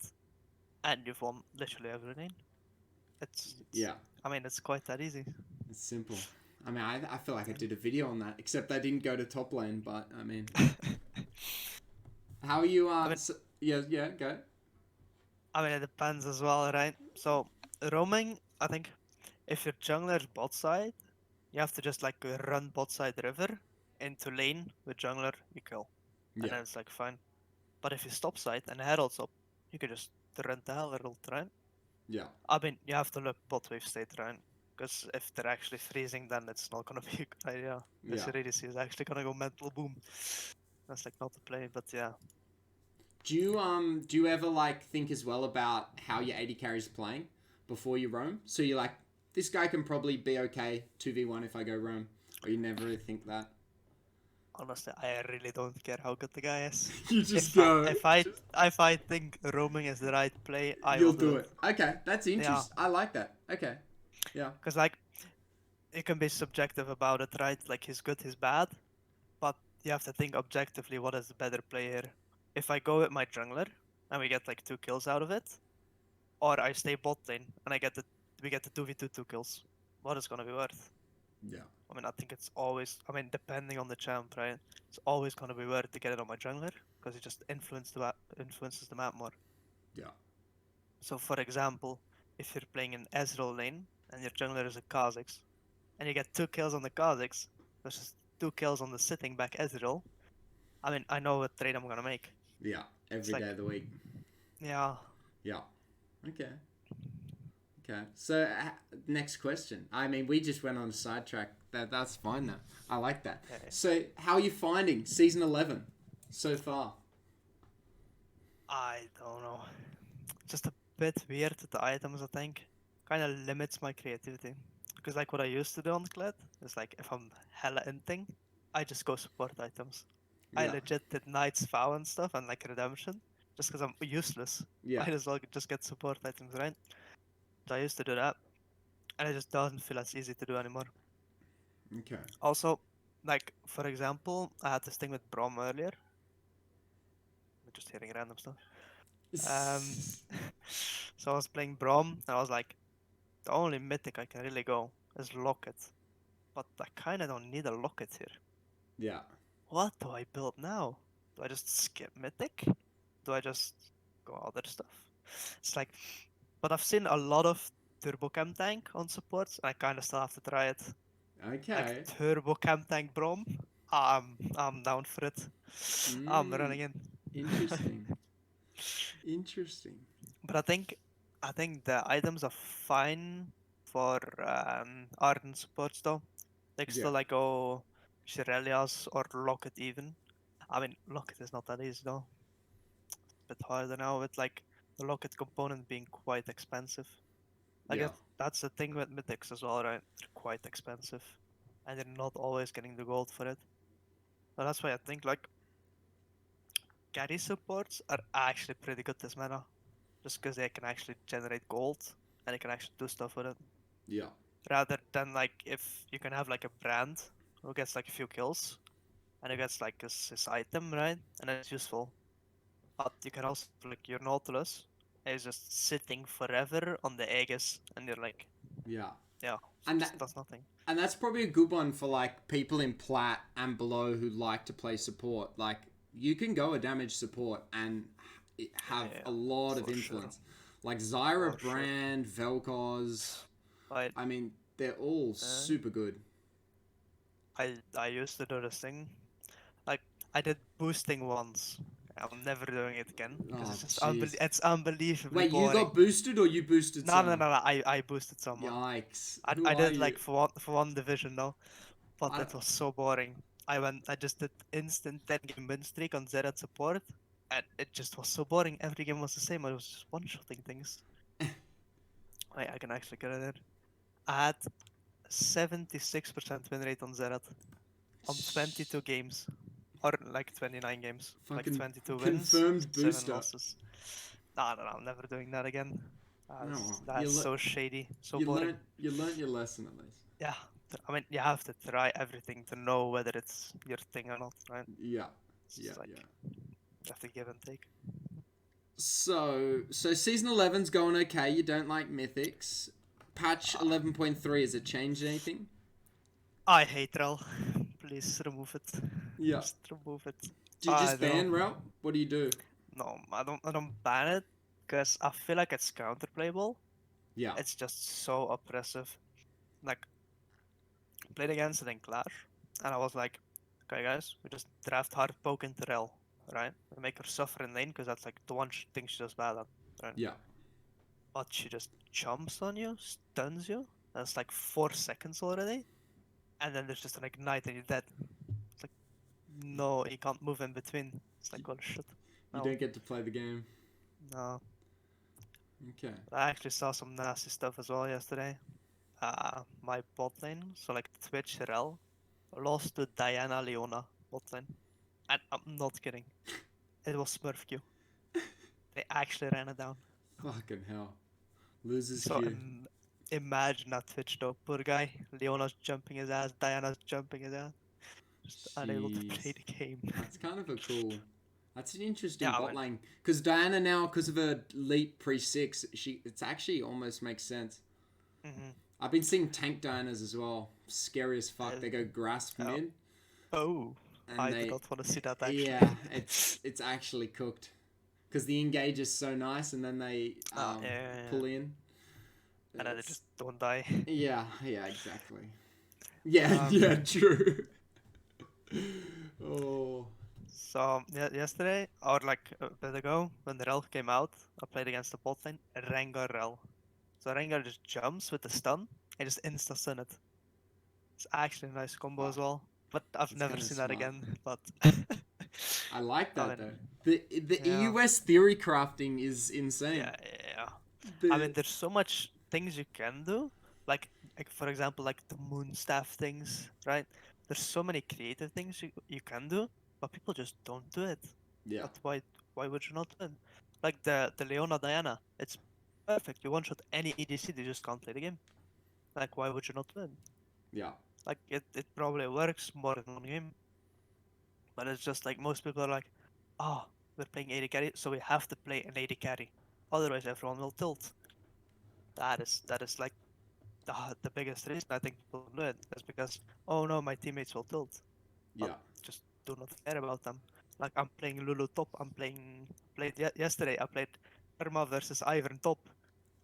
S1: and you've won literally every lane. It's
S2: yeah.
S1: I mean it's quite that easy.
S2: It's simple. I mean, I feel like I
S1: Yeah.
S2: did a video on that, except I didn't go to top lane. But I mean, how are you?
S1: I mean
S2: So, yeah, yeah, go.
S1: I mean it depends as well, right? So roaming, I think if your jungler's bot side, you have to just like run bot side river into lane with jungler, you kill. And
S2: Yeah,
S1: then it's like fine. But if you stop side and herald's up, you can just run the herald, right?
S2: yeah,
S1: I mean, you have to look bot wave state, right? Because if they're actually freezing, then it's not gonna be a good idea. This
S2: yeah.
S1: ADC is actually gonna go mental boom. That's like not the play, but yeah.
S2: Do you ever like think as well about how your AD carry is playing before you roam? So you're like, this guy can probably be okay 2v1 if I go roam, or you never really think that.
S1: Honestly, I really don't care how good the guy is.
S2: You just
S1: If I
S2: go.
S1: if I if I think roaming is the right play, I
S2: You'll
S1: will do
S2: do
S1: it.
S2: it. Okay, that's
S1: Yeah,
S2: interesting. I like that. Okay, yeah,
S1: because like it can be subjective about it, right? Like he's good, he's bad, but you have to think objectively what is the better player. If I go with my jungler and we get like 2 kills out of it, or I stay bot lane and we get the 2v2 2 kills, what is gonna be worth?
S2: yeah,
S1: I mean, I think it's always, I mean, depending on the champ, right? It's always gonna be worth to get it on my jungler because it just influences the map more.
S2: yeah.
S1: So, for example, if you're playing an Ezreal lane and your jungler is a Kha'Zix, and you get 2 kills on the Kha'Zix versus 2 kills on the sitting back Ezreal, I mean, I know what trade I'm gonna make.
S2: Yeah,
S1: It's
S2: every day
S1: like,
S2: of the week.
S1: yeah,
S2: Yeah. Okay. Okay. So next question. I mean, we just went on a sidetrack. That's fine though. I like that.
S1: yeah,
S2: So how are you finding season 11 so far?
S1: I don't know. Just a bit weird with the items, I think. Kind of limits my creativity. Because like what I used to do on Kled is like if I'm hella inting, I just go support items. I
S2: Yeah.
S1: legit did Knight's Vow and stuff and like Redemption just because I'm useless.
S2: Yeah.
S1: Might as well just get support items, right? So I used to do that, and it just doesn't feel as easy to do anymore.
S2: Okay.
S1: Also, like for example, I had this thing with Braum earlier. I'm just hearing random stuff. Um, so I was playing Braum, and I was like, the only mythic I can really go is Locket, but I kind of don't need a Locket here.
S2: Yeah.
S1: What do I build now? Do I just skip mythic? Do I just go other stuff? It's like, but I've seen a lot of Turbo Chem Tank on supports, and I kind of still have to try it. Like
S2: Okay.
S1: Turbo Chem Tank Brom, I'm down for it. I'm
S2: Mm,
S1: running in.
S2: interesting. Interesting.
S1: But I think the items are fine for Arden supports though. Like
S2: Yeah.
S1: still like go Shirelias or Locket even. I mean Locket is not that easy though. Bit harder now with like the Locket component being quite expensive. I
S2: Yeah.
S1: guess that's the thing with mythics as well, right? They're quite expensive. And you're not always getting the gold for it. So that's why I think like carry supports are actually pretty good this meta. Just because they can actually generate gold and they can actually do stuff with it.
S2: Yeah.
S1: rather than like if you can have like a brand who gets like a few kills and it gets like his item, right? And it's useful. But you can also have like your Nautilus is just sitting forever on the Aegis, and you're like,
S2: Yeah.
S1: yeah,
S2: And
S1: just
S2: that
S1: does nothing.
S2: and that's probably a good one for like people in plat and below who like to play support. Like you can go a damage support and have a
S1: Yeah,
S2: lot of
S1: for sure,
S2: influence. Like Zyra,
S1: for sure.
S2: Brand, Vel'Koz.
S1: I
S2: I mean, they're all
S1: uh,
S2: super good.
S1: I used to do this thing. Like I did boosting once. I'm never doing it again because
S2: Oh,
S1: it's just
S2: jeez.
S1: it's unbelievably
S2: Wait, you got
S1: boring.
S2: boosted or you boosted
S1: No, no,
S2: someone?
S1: no, no. I boosted someone.
S2: Yikes.
S1: I
S2: Who are
S1: did
S2: you?
S1: like for one division though, but
S2: I,
S1: it was so boring. I just did instant 10 game win streak on Zed support, and it just was so boring. Every game was the same. I was just one shotting things. I can actually get it. I had 76% win rate on Zed on 22 games, or like 29 games, like
S2: fucking
S1: 22 wins,
S2: confirmed
S1: 7
S2: booster.
S1: losses. No, no, no, I'm never doing that again.
S2: Oh, well,
S1: That's so shady, so
S2: you
S1: boring.
S2: learned your lesson at least.
S1: Yeah, I mean, you have to try everything to know whether it's your thing or not, right?
S2: Yeah.
S1: It's
S2: Yeah,
S1: just like
S2: yeah.
S1: you have to give and take.
S2: So season 11's going okay. You don't like mythics. Patch
S1: Ah,
S2: 11.3, has it changed anything?
S1: I hate Rel. Please remove it.
S2: Yeah.
S1: Just remove it.
S2: Do you
S1: I
S2: just
S1: don't know.
S2: ban route? What do you do?
S1: No, I don't ban it because I feel like it's counterplayable.
S2: Yeah.
S1: It's just so oppressive. Like played against it in Clash, and I was like, okay, guys, we just draft hard poke into Rel, right? We make her suffer in lane because that's like the one thing she does bad at, right?
S2: Yeah.
S1: But she just jumps on you, stuns you. That's like 4 seconds already, and then there's just an ignite and you're dead. It's like no, you can't move in between. It's like
S2: You,
S1: oh shit.
S2: you
S1: No,
S2: don't get to play the game.
S1: no.
S2: Okay.
S1: I actually saw some nasty stuff as well yesterday. My bot lane, so like Twitch Rel, lost to Diana Leona bot lane. And I'm not kidding. It was Smurf Q. They actually ran it down.
S2: Fucking hell. Loses
S1: So
S2: Q.
S1: imagine that Twitch though. Poor guy. Leona's jumping his ass. Diana's jumping his ass. Just unable to play
S2: Jeez.
S1: the game.
S2: That's kind of a cool. That's an
S1: Yeah,
S2: interesting
S1: I
S2: bot
S1: mean,
S2: lane because Diana now, because of her leap pre six, it's actually almost makes sense.
S1: mm-hmm.
S2: I've been seeing tank Dianas as well. Scary as fuck.
S1: uh,
S2: They go grasp
S1: uh,
S2: mid,
S1: oh,
S2: and
S1: I do
S2: they,
S1: not want to see that actually.
S2: yeah, it's actually cooked because the engage is so nice, and then they
S1: Yeah.
S2: pull in.
S1: And then they
S2: It's
S1: just don't die.
S2: yeah, exactly. Yeah,
S1: Um,
S2: yeah, true. Oh,
S1: so yesterday, or like a bit ago, when the Rel came out, I played against the bot lane, Rengar Rel. So Rengar just jumps with the stun and just insta stun it. It's actually a nice combo as
S2: fuck.
S1: well. But I've
S2: That's
S1: never
S2: kind of
S1: seen that
S2: smart.
S1: again. But
S2: I like
S1: I
S2: that
S1: mean,
S2: though. The
S1: yeah,
S2: EUS theory crafting is insane.
S1: yeah. I
S2: The
S1: mean, there's so much things you can do. Like for example, like the moon staff things, right? There's so many creative things you can do, but people just don't do it.
S2: yeah,
S1: But why would you not do it? Like the Leona Diana, it's perfect. You one shot any EDC, they just can't play the game. Like why would you not do it?
S2: yeah,
S1: Like it probably works more than one game, but it's just like most people are like, oh, we're playing AD carry, so we have to play an AD carry, otherwise everyone will tilt. That is like the biggest reason I think people do it is because oh no, my teammates will tilt, but
S2: yeah.
S1: just do not care about them. Like I'm playing Lulu top, played yesterday. I played Irma versus Ivern top.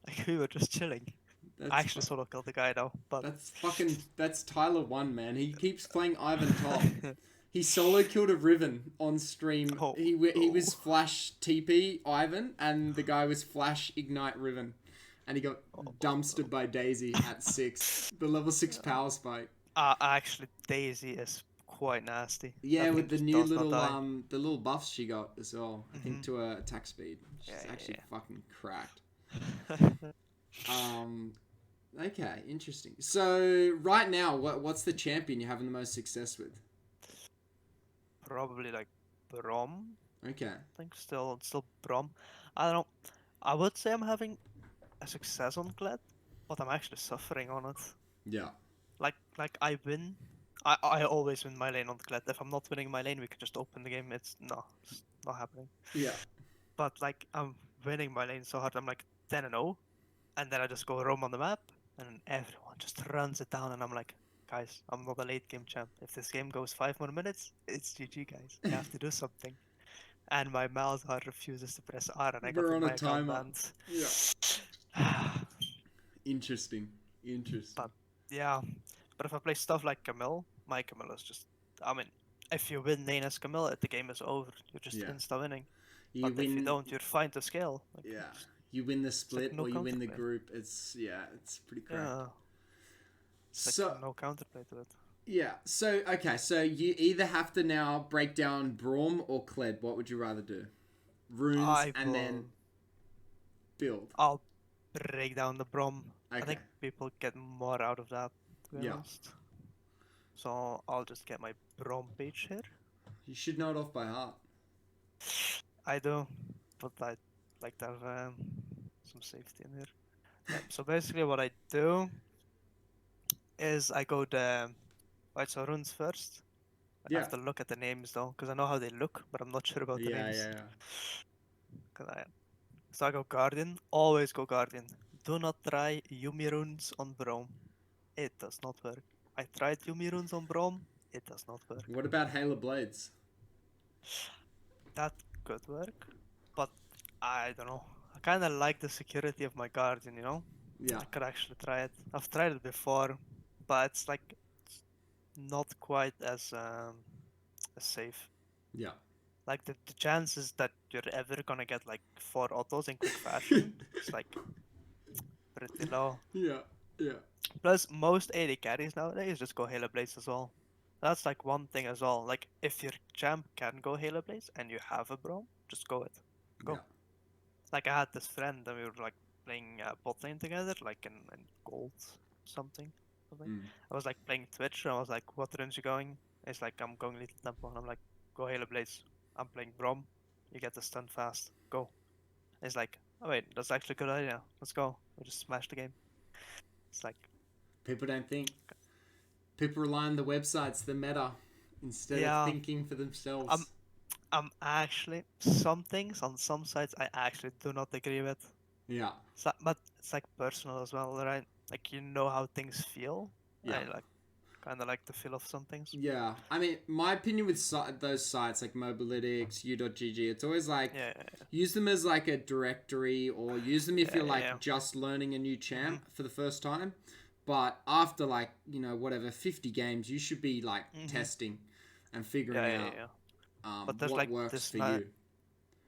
S1: Like we were just chilling. I
S2: That's
S1: actually
S2: fu-
S1: solo killed the guy though, but
S2: that's Tyler one man. He keeps playing Ivan top. He solo killed a Riven on stream.
S1: oh
S2: He
S1: no,
S2: was flash TP Ivan, and the guy was flash ignite Riven, and he got
S1: oh
S2: dumpstered by Daisy at 6. The level 6
S1: no.
S2: power spike.
S1: Actually, Daisy is quite nasty.
S2: Yeah,
S1: That
S2: with
S1: thing
S2: the
S1: just
S2: new
S1: does not
S2: little
S1: die.
S2: the little buffs she got as well. I think
S1: Hmm.
S2: to her attack speed.
S1: Yeah,
S2: She's actually fucking cracked.
S1: yeah.
S2: Um okay, interesting. So right now, what's the champion you're having the most success with?
S1: Probably like Braum.
S2: Okay.
S1: I think still Braum. I don't know. I would say I'm having a success on Kled, but I'm actually suffering on it.
S2: Yeah.
S1: Like I win. I always win my lane on Kled. If I'm not winning my lane, we could just open the game. It's not happening.
S2: Yeah.
S1: But like I'm winning my lane so hard, I'm like 10 and 0, and then I just go roam on the map, and everyone just runs it down, and I'm like, guys, I'm not a late game champ. If this game goes 5 more minutes, it's GG, guys. You have to do something. And my mouse hard refuses to press R, and I got
S2: We're on a
S1: my account
S2: timer.
S1: banned.
S2: Yeah. Interesting. Interesting.
S1: But yeah, but if I play stuff like Camille, my Camille is just. I mean, if you win lane as Camille, the game is over. You're just
S2: Yeah.
S1: insta winning.
S2: You
S1: But if you
S2: win.
S1: don't, you're fine to scale. Like
S2: Yeah. You win the
S1: it's like
S2: split
S1: no
S2: or you win the
S1: counterplay.
S2: group. It's pretty cracked.
S1: Yeah, it's like
S2: So
S1: no counterplay to it.
S2: yeah. So okay. So you either have to now break down Braum or Kled. What would you rather do? Runes
S1: I
S2: and then
S1: will.
S2: build.
S1: I'll break down the Brom. I
S2: Okay.
S1: think people get more out of that, to be
S2: Yeah.
S1: honest. So I'll just get my Brom page here.
S2: You should know it off by heart.
S1: I do, but I like to have some safety in here. Yeah, so basically what I do is I go the right, so runes first. I
S2: Yeah.
S1: have to look at the names though, because I know how they look, but I'm not sure about the
S2: Yeah.
S1: names.
S2: Yeah. Yeah.
S1: 'Cause So I go Guardian, always go Guardian. Do not try Yumi runes on Braum. It does not work. I tried Yumi runes on Braum, it does not work.
S2: What about Halo Blades?
S1: That could work, but I don't know. I kind of like the security of my Guardian, you know?
S2: Yeah.
S1: I could actually try it. I've tried it before, but it's like not quite as safe.
S2: Yeah.
S1: Like the chances that you're ever gonna get like 4 autos in quick fashion is like pretty low.
S2: Yeah. Yeah.
S1: Plus, most AD carries nowadays just go Halo Blades as well. That's like one thing as well. Like if your champ can go Halo Blades and you have a Braum, just go it.
S2: Yeah.
S1: Go. Like I had this friend and we were like playing bot lane together, like in gold something. Something.
S2: Mm.
S1: I was like playing Twitch and I was like, what range you going? It's like I'm going Little Temple and I'm like, go Halo Blades. I'm playing Braum. You get the stun fast. Go. It's like, oh wait, that's actually a good idea. Let's go. We just smash the game. It's like,
S2: People don't think. People rely on the websites, the meta, instead of
S1: yeah,
S2: thinking for
S1: I'm
S2: themselves.
S1: I'm actually some things on some sites I actually do not agree with.
S2: Yeah.
S1: So, but it's like personal as well, right? Like you know how things feel.
S2: Yeah.
S1: I like kind of like the feel of some things.
S2: Yeah. I mean, my opinion with those sites like Mobalytics, U.GG, it's always like
S1: Yeah,
S2: use them as like a directory or use them if
S1: yeah,
S2: you're
S1: yeah, yeah.
S2: like just learning a new
S1: Mm-hmm.
S2: champ for the first time. But after like, whatever, 50 games, you should be like
S1: Mm-hmm.
S2: testing and
S1: Yeah,
S2: figuring
S1: yeah,
S2: out
S1: yeah. But
S2: what works for you.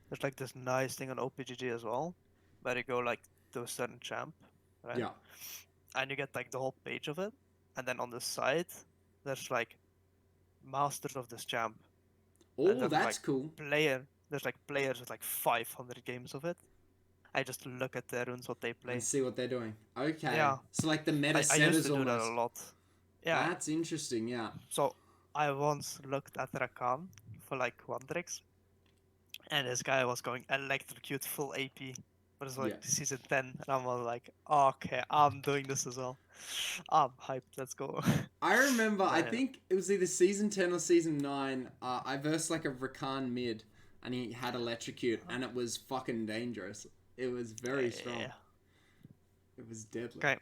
S1: there's like this nice thing on OPGG as well, where you go like to a certain champ, right?
S2: Yeah.
S1: And you get like the whole page of it, and then on the side there's like masters of this champ, and
S2: Oh,
S1: there's
S2: that's
S1: like
S2: cool.
S1: there's like players with like 500 games of it. I just look at their runes, what they
S2: And
S1: play.
S2: see what they're doing. Okay.
S1: Yeah,
S2: So like the meta
S1: I used
S2: setters
S1: to do that a
S2: almost.
S1: lot. Yeah,
S2: That's interesting, yeah.
S1: so I once looked at Rakan for like Wandrix, and this guy was going electrocute full AP. But it's like
S2: Yeah.
S1: season 10, and I'm all like, okay, I'm doing this as well. I'm hyped, let's go.
S2: I remember, I
S1: But,
S2: think it was either season 10 or season 9, I versed like a Rakan mid, and he had electrocute, and it was fucking dangerous. It was very strong.
S1: yeah.
S2: It was deadly.
S1: Okay,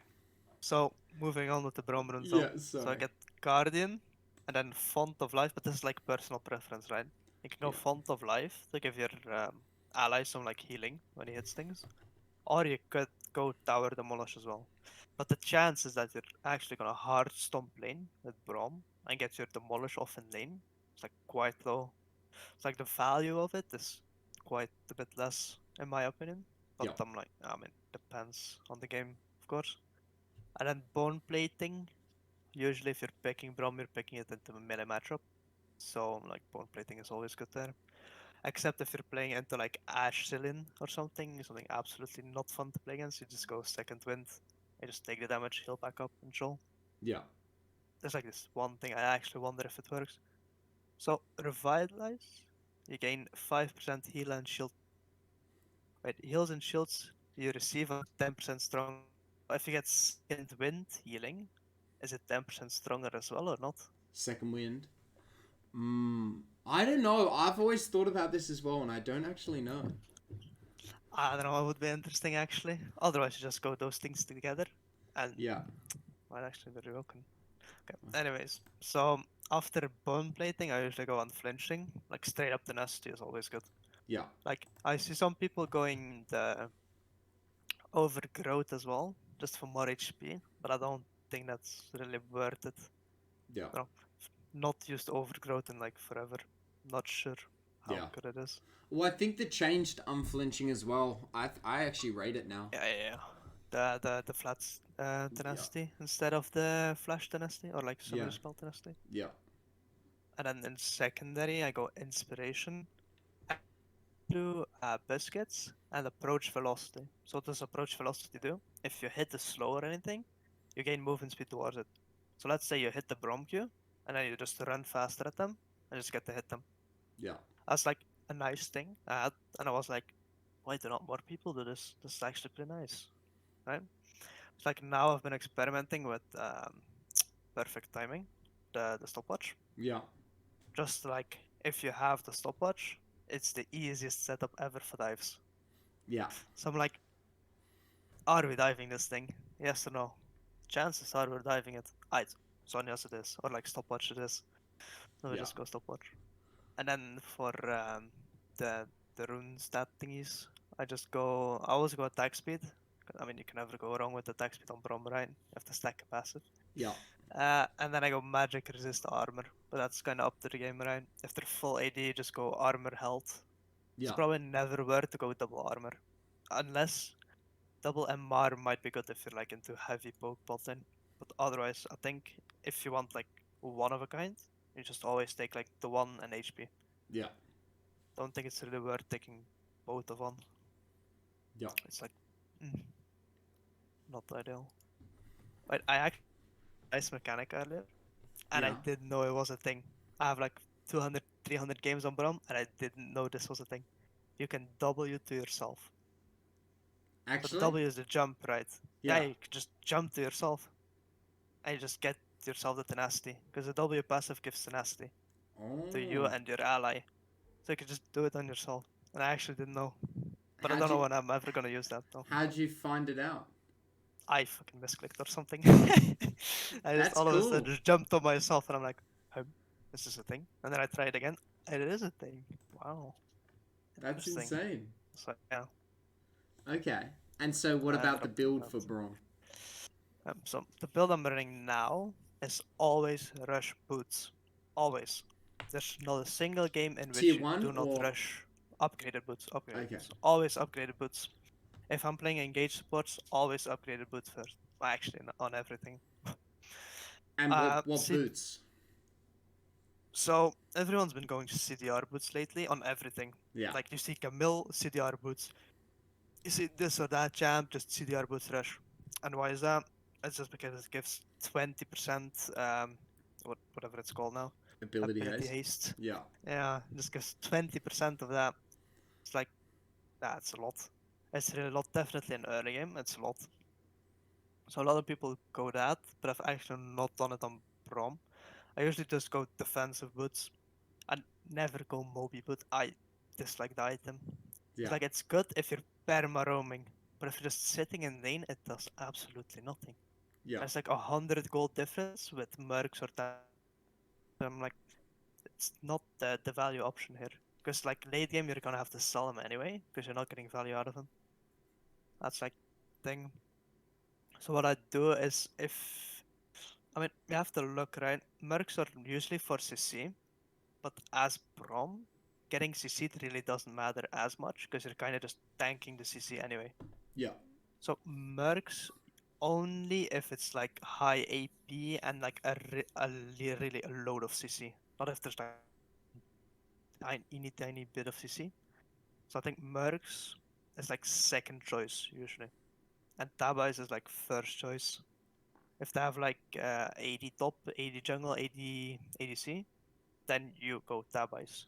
S1: so moving on with the Braum runes though.
S2: Yeah,
S1: So I
S2: sorry.
S1: get Guardian, and then Font of Life, but this is like personal preference, right? You can go
S2: Yeah.
S1: Font of Life to give your ally some like healing when he hits things, or you could go Tower Demolish as well. But the chances that you're actually gonna hard stomp lane with Braum and get your Demolish off in lane is like quite low. It's like the value of it is quite a bit less, in my opinion. But
S2: Yeah.
S1: I'm like, I mean, depends on the game, of course. And then bone plating, usually if you're picking Braum, you're picking it into a melee matchup. So like bone plating is always good there. Except if you're playing into like Ash Zillion or something absolutely not fun to play against, you just go second wind. You just take the damage, heal back up, and chill.
S2: Yeah.
S1: There's like this one thing I actually wonder if it works. So revitalize, you gain 5% heal and shield. Wait, heals and shields you receive are 10% stronger. if you get second wind healing, is it 10% stronger as well or not?
S2: Second wind. I don't know. I've always thought about this as well, and I don't actually know.
S1: I don't know, it would be interesting actually. Otherwise, you just go those things together and
S2: Yeah.
S1: might actually be broken. Okay, anyways, so after bone plating, I usually go unflinching. Like straight up the nasty is always good.
S2: Yeah.
S1: Like I see some people going the overgrowth as well, just for more HP, but I don't think that's really worth it.
S2: Yeah.
S1: No, not used overgrowth in like forever. Not sure how
S2: Yeah.
S1: good it is.
S2: Well, I think they changed unflinching as well. I actually rate it now.
S1: Yeah. The flats
S2: Yeah.
S1: tenacity instead of the flash tenacity or like
S2: Yeah.
S1: summoner spell tenacity.
S2: Yeah.
S1: And then in secondary, I go inspiration. I do biscuits and approach velocity. So what does approach velocity do? If you hit the slow or anything, you gain movement speed towards it. So let's say you hit the Braum queue, and then you just run faster at them and just get to hit them.
S2: Yeah.
S1: That's like a nice thing I had, and I was like, why do not more people do this? This is actually pretty nice, right? It's like now I've been experimenting with perfect timing, the stopwatch.
S2: Yeah.
S1: Just like if you have the stopwatch, it's the easiest setup ever for dives.
S2: Yeah.
S1: So I'm like, are we diving this thing? Yes or no? Chances are we're diving it. I'd Sonya's it is, or like stopwatch it is. So we
S2: Yeah.
S1: just go stopwatch. And then for the the rune stat thingies, I always go attack speed. I mean, you can never go wrong with attack speed on Brom, right? You have to stack a passive.
S2: Yeah.
S1: And then I go magic resist armor, but that's kind of up to the game, right? If they're full AD, just go armor health. It's
S2: Yeah.
S1: probably never worth to go double armor, unless double MR might be good if you're like into heavy poke button. But otherwise, I think if you want like one of a kind, you just always take like the one and HP.
S2: Yeah.
S1: Don't think it's really worth taking both of one.
S2: Yeah.
S1: It's like mm, not ideal. But I actually nice mechanic earlier, and I
S2: Yeah.
S1: didn't know it was a thing. I have like 200, 300 games on Brom, and I didn't know this was a thing. You can W to yourself. So the
S2: Actually.
S1: W is the jump, right? Yeah,
S2: Yeah.
S1: you can just jump to yourself, and you just get yourself the tenacity, because the W passive gives tenacity to you
S2: Oh.
S1: and your ally. So you can just do it on yourself. And I actually didn't know. But I
S2: How'd
S1: don't know
S2: you
S1: when I'm ever gonna use that though.
S2: How'd you find it out?
S1: I fucking misclicked or something. I just
S2: That's
S1: all of a
S2: cool.
S1: sudden just jumped on myself and I'm like, this is a thing. And then I try it again. It is a thing. Wow.
S2: That's
S1: Interesting.
S2: insane.
S1: So yeah,
S2: Okay. And so, what
S1: I ended
S2: about the
S1: up doing
S2: build
S1: that.
S2: for Braum?
S1: So the build I'm running now is always rush boots. Always. There's not a single game in
S2: Tier
S1: which you
S2: one
S1: do not
S2: or
S1: rush upgraded boots. Upgraded
S2: okay?
S1: boots. Always upgraded boots. If I'm playing engage supports, always upgraded boots first. Well, actually, on everything.
S2: And what
S1: See,
S2: boots?
S1: so everyone's been going to CDR boots lately on everything.
S2: Yeah.
S1: Like you see Camille CDR boots, you see this or that champ just CDR boots rush. And why is that? It's just because it gives 20% whatever it's called now,
S2: Ability
S1: ability
S2: haste.
S1: haste.
S2: Yeah.
S1: Yeah, just gives 20% of that. It's like that's a lot. It's really a lot. Definitely in early game, it's a lot. So a lot of people go that, but I've actually not done it on Brom. I usually just go defensive boots. I never go Moby boot. I dislike the item. It's
S2: Yeah.
S1: like it's good if you're perma roaming, but if you're just sitting in lane, it does absolutely nothing.
S2: Yeah.
S1: There's like 100 gold difference with Mercs or that. I'm like, it's not the value option here. Because like late game, you're gonna have to sell them anyway, because you're not getting value out of them. That's like thing. So what I do is I mean, you have to look, right? Mercs are usually for CC, but as Brom, getting CC'd really doesn't matter as much because you're kind of just tanking the CC anyway.
S2: Yeah.
S1: So Mercs only if it's like high AP and like really a load of CC. Not if there's like tiny bit of CC. So I think Mercs is like second choice usually, and Tabais is like first choice. If they have like 80 top, 80 jungle, 80 ADC, then you go Tabais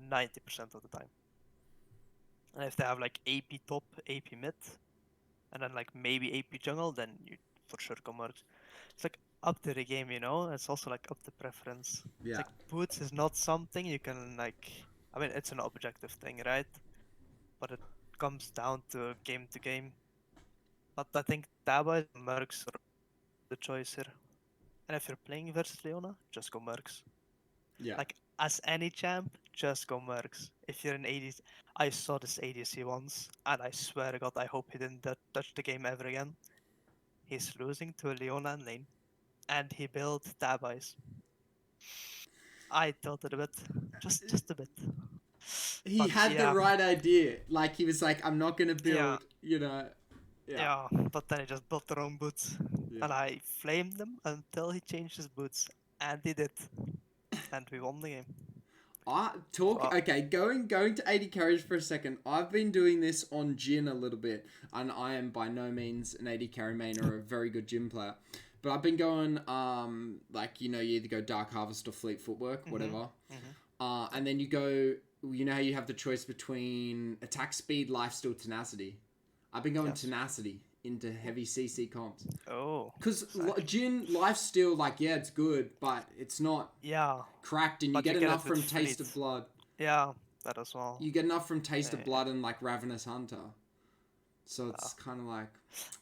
S1: 90% of the time. And if they have like AP top, AP mid, and then like maybe AP jungle, then you for sure go Mercs. It's like up to the game, you know. It's also like up to preference. It's
S2: Yeah.
S1: like boots is not something you can like. I mean, it's an objective thing, right? But it comes down to game. But I think Daba and Mercs are the choice here. And if you're playing versus Leona, just go Mercs.
S2: Yeah.
S1: Like as any champ, just go Mercs. If you're in 80s, I saw this ADC once, and I swear to God, I hope he didn't touch the game ever again. He's losing to a Leona in lane, and he built Tabais. I thought it a bit, just a bit.
S2: He
S1: But
S2: had the
S1: yeah,
S2: right idea. Like he was like, I'm not gonna
S1: yeah,
S2: build, you know. Yeah.
S1: yeah. But then he just built the wrong boots,
S2: Yeah.
S1: and I flamed him until he changed his boots, and he did, and we won the game.
S2: Talk
S1: So
S2: okay, going to 80 carries for a second. I've been doing this on Jin a little bit, and I am by no means an 80 carry main or a very good Jin player. But I've been going like you either go Dark Harvest or Fleet Footwork,
S1: mhm,
S2: whatever.
S1: mhm.
S2: And then you go how you have the choice between attack speed, lifesteal, tenacity. I've been going
S1: Yes.
S2: tenacity into heavy CC comps.
S1: Oh,
S2: Because
S1: exactly.
S2: Jin lifesteal, like yeah, it's good, but it's not
S1: Yeah,
S2: cracked, and you
S1: but
S2: get
S1: you get it
S2: enough
S1: with
S2: from Taste
S1: fleet.
S2: of Blood.
S1: Yeah, that as well.
S2: You get enough from Taste of
S1: Yeah.
S2: Blood and like Ravenous Hunter. So
S1: Uh,
S2: it's kind of like,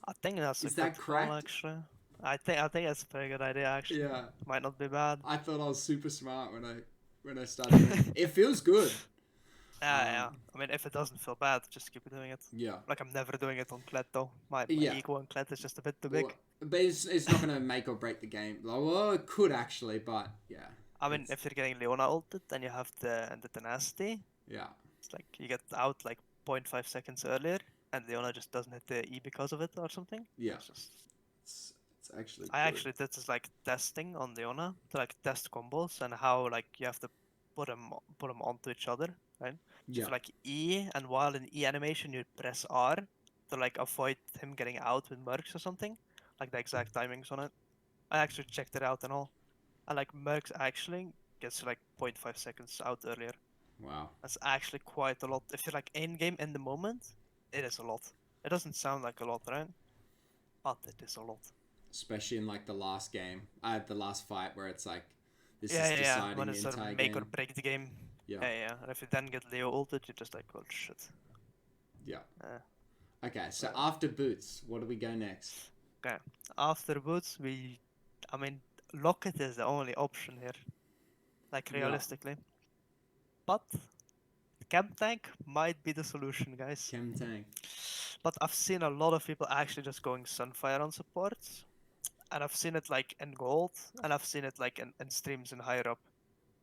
S1: I think that's a
S2: is
S1: good
S2: that
S1: call
S2: cracked?
S1: actually. I think that's a pretty good idea actually.
S2: Yeah,
S1: Might not be bad.
S2: I thought I was super smart when I started doing it. It feels good.
S1: Yeah. I mean, if it doesn't feel bad, just keep doing it.
S2: Yeah,
S1: Like I'm never doing it on Kled though. My
S2: yeah.
S1: ego on Kled is just a bit too
S2: Well,
S1: big.
S2: but it's not gonna make or break the game. Like, well, it could actually, but yeah,
S1: I mean,
S2: it's
S1: if you're getting Leona ulted, then you have the tenacity.
S2: yeah,
S1: It's like you get out like 0.5 seconds earlier, and Leona just doesn't hit the E because of it or something.
S2: yeah.
S1: It's just
S2: It's actually
S1: I
S2: good.
S1: actually did this like testing on Leona to like test combos and how like you have to put them onto each other, right? So
S2: Yeah,
S1: for like E and while in E animation you press R to like avoid him getting out with Mercs or something, like the exact timings on it. I actually checked it out and all, and like Mercs actually gets like 0.5 seconds out earlier.
S2: wow.
S1: That's actually quite a lot. If you're like in game in the moment, it is a lot. It doesn't sound like a lot, right? But it is a lot.
S2: Especially in like the last game, the last fight where it's like this is
S1: Yeah. When
S2: deciding the
S1: it's sort of
S2: entire
S1: make or
S2: game.
S1: break the game.
S2: Yeah,
S1: Yeah. And if you then get Leo ulted, you're just like, oh shit.
S2: yeah.
S1: Uh,
S2: Okay, so
S1: uh,
S2: after boots, what do we go next?
S1: okay. After boots, I mean, Locket is the only option here, like
S2: Yeah,
S1: realistically. But Camp Tank might be the solution, guys.
S2: Chem Tank.
S1: But I've seen a lot of people actually just going Sunfire on supports. And I've seen it like in gold, and I've seen it like in streams in higher up.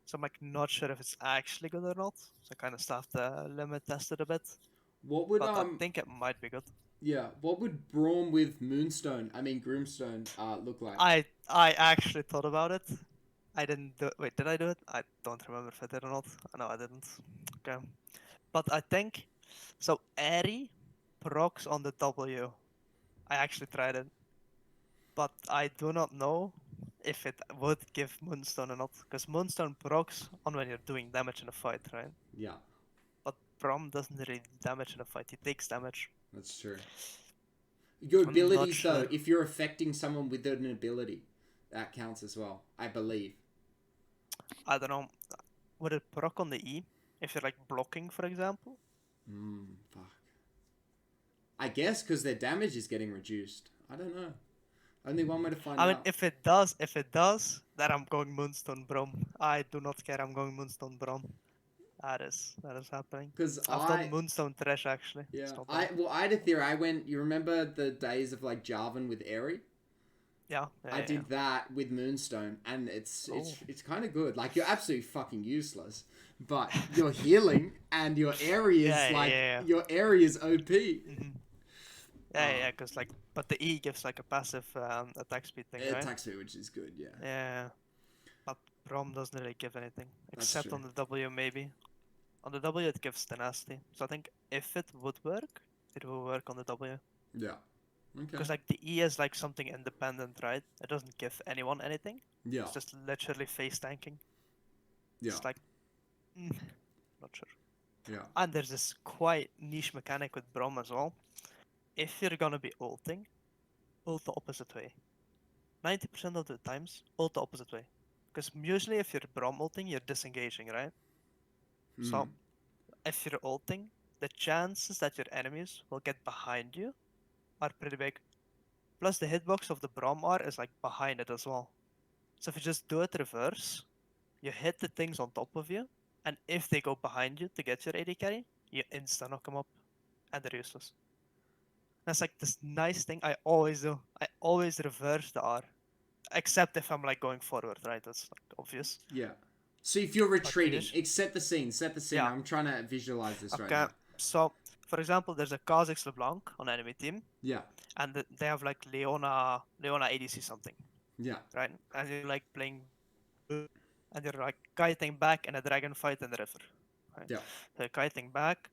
S1: So I'm like not sure if it's actually good or not. So I kind of still have to limit test it a bit.
S2: What would
S1: But I think it might be good.
S2: yeah, what would Braum with Moonstone, I mean Groomstone, look like?
S1: I actually thought about it. I didn't do. Wait, did I do it? I don't remember if I did or not. No, I didn't. Okay, but I think so. Airy procs on the W. I actually tried it, but I do not know if it would give Moonstone or not. Because Moonstone procs on when you're doing damage in a fight, right?
S2: Yeah,
S1: But Brom doesn't really damage in a fight. He takes damage.
S2: that's true. Your
S1: I'm not
S2: abilities
S1: sure.
S2: though, if you're affecting someone with an ability, that counts as well, I believe.
S1: I don't know. Would it proc on the E if you're like blocking, for example?
S2: Fuck. I guess because their damage is getting reduced. I don't know. Only one way to find
S1: I mean,
S2: out.
S1: if it does, then I'm going Moonstone Brom. I do not care. I'm going Moonstone Brom. That is happening.
S2: Because
S1: I've done Moonstone Thresh actually.
S2: yeah,
S1: It's not bad.
S2: I had a theory. I went. You remember the days of like Jarvan with Airy?
S1: Yeah,
S2: I
S1: yeah.
S2: did that with Moonstone, and it's
S1: Oh,
S2: it's it's kind of good. Like you're absolutely fucking useless, but you're healing, and your area is like
S1: yeah.
S2: your area is OP.
S1: Mm-hmm.
S2: Uh,
S1: Because like, but the E gives like a passive attack speed thing, right?
S2: attack speed, which is good. Yeah,
S1: Yeah, but Brom doesn't really give anything
S2: that's
S1: except
S2: true.
S1: on the W maybe. On the W it gives tenacity, so I think if it would work, it will work on the W.
S2: Yeah. Okay.
S1: Because like the E is like something independent, right? It doesn't give anyone anything.
S2: Yeah.
S1: It's just literally face tanking.
S2: Yeah.
S1: It's like, mm, not sure.
S2: Yeah.
S1: And there's this quite niche mechanic with Brom as well. if you're gonna be ulting, ult the opposite way. 90% of the times, ult the opposite way. Because usually if you're Braum ulting, you're disengaging, right? So if you're ulting, the chances that your enemies will get behind you are pretty big. Plus the hitbox of the Braum R is like behind it as well. So if you just do it reverse, you hit the things on top of you, and if they go behind you to get your AD carry, you insta knock them up, and they're useless. That's like this nice thing I always do. I always reverse the R, except if I'm like going forward, right? That's like obvious.
S2: Yeah. So if you're
S1: But
S2: retreating,
S1: use,
S2: set the scene. Set the scene.
S1: yeah.
S2: I'm trying to visualize this right
S1: Okay.
S2: now.
S1: So, for example, there's a Kha'Zix LeBlanc on enemy team,
S2: Yeah.
S1: and they have like Leona ADC something,
S2: Yeah.
S1: right? And you're like playing blue, and you're like kiting back in a dragon fight in the river, right?
S2: Yeah.
S1: So you're kiting back,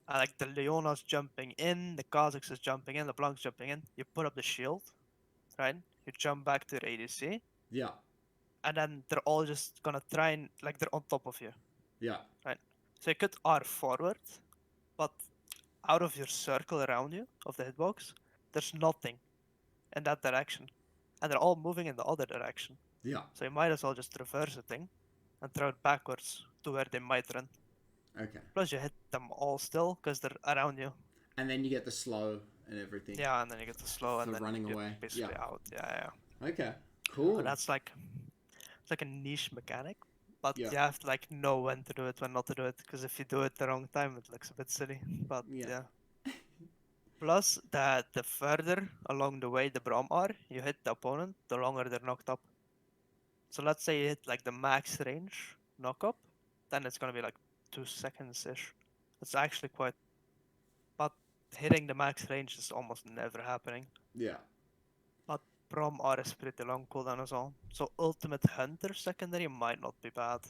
S1: and like the Leona's jumping in, the Kha'Zix is jumping in, the Blanc's jumping in. You put up the shield, right? You jump back to your ADC,
S2: Yeah.
S1: and then they're all just gonna try and like they're on top of you,
S2: Yeah.
S1: right? So you could R forward, but out of your circle around you of the hitbox, there's nothing in that direction, and they're all moving in the other direction.
S2: Yeah.
S1: So you might as well just reverse the thing and throw it backwards to where they might run.
S2: Okay.
S1: Plus you hit them all still because they're around you.
S2: And then you get the slow and everything
S1: Yeah, and then you get the slow,
S2: for
S1: and then
S2: running
S1: you're
S2: away. Yeah.
S1: basically out. Yeah, yeah.
S2: Okay.
S1: But
S2: Cool.
S1: that's like it's like a niche mechanic, but
S2: Yeah.
S1: you have to like know when to do it, when not to do it, because if you do it the wrong time, it looks a bit silly. But
S2: Yeah.
S1: yeah. Plus, that the further along the way the Braum are, you hit the opponent, the longer they're knocked up. So let's say you hit like the max range knock up, then it's gonna be like 2 seconds ish. It's actually quite, but hitting the max range is almost never happening.
S2: Yeah.
S1: But Braum R is pretty long cooldown as well. So Ultimate Hunter secondary might not be bad.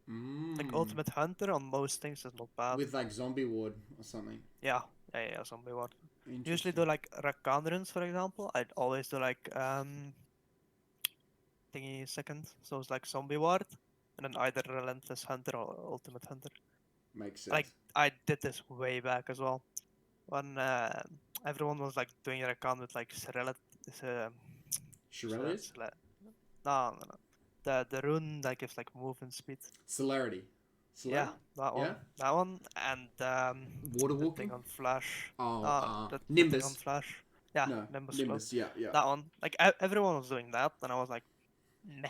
S1: Like
S2: Mm.
S1: Ultimate Hunter on most things is not bad.
S2: With like zombie ward or something.
S1: Yeah, yeah, zombie ward. Usually
S2: Interesting.
S1: do like Rakan runes, for example. I'd always do like thingy second. So it's like zombie ward, and then either relentless hunter or ultimate hunter.
S2: Makes
S1: Like
S2: sense.
S1: I did this way back as well when everyone was like doing their account with like uh,
S2: Shirelius?
S1: no, no, no. The rune that gives like movement speed.
S2: Celerity.
S1: Yeah,
S2: Celerity?
S1: that
S2: Yeah?
S1: one, that one, and
S2: Water
S1: the thing
S2: walking?
S1: on flash.
S2: Oh,
S1: The thing on
S2: Nimbus.
S1: flash. Yeah,
S2: No,
S1: Nimbus flow.
S2: Nimbus. Yeah, yeah.
S1: That one. Like everyone was doing that, and I was like, meh,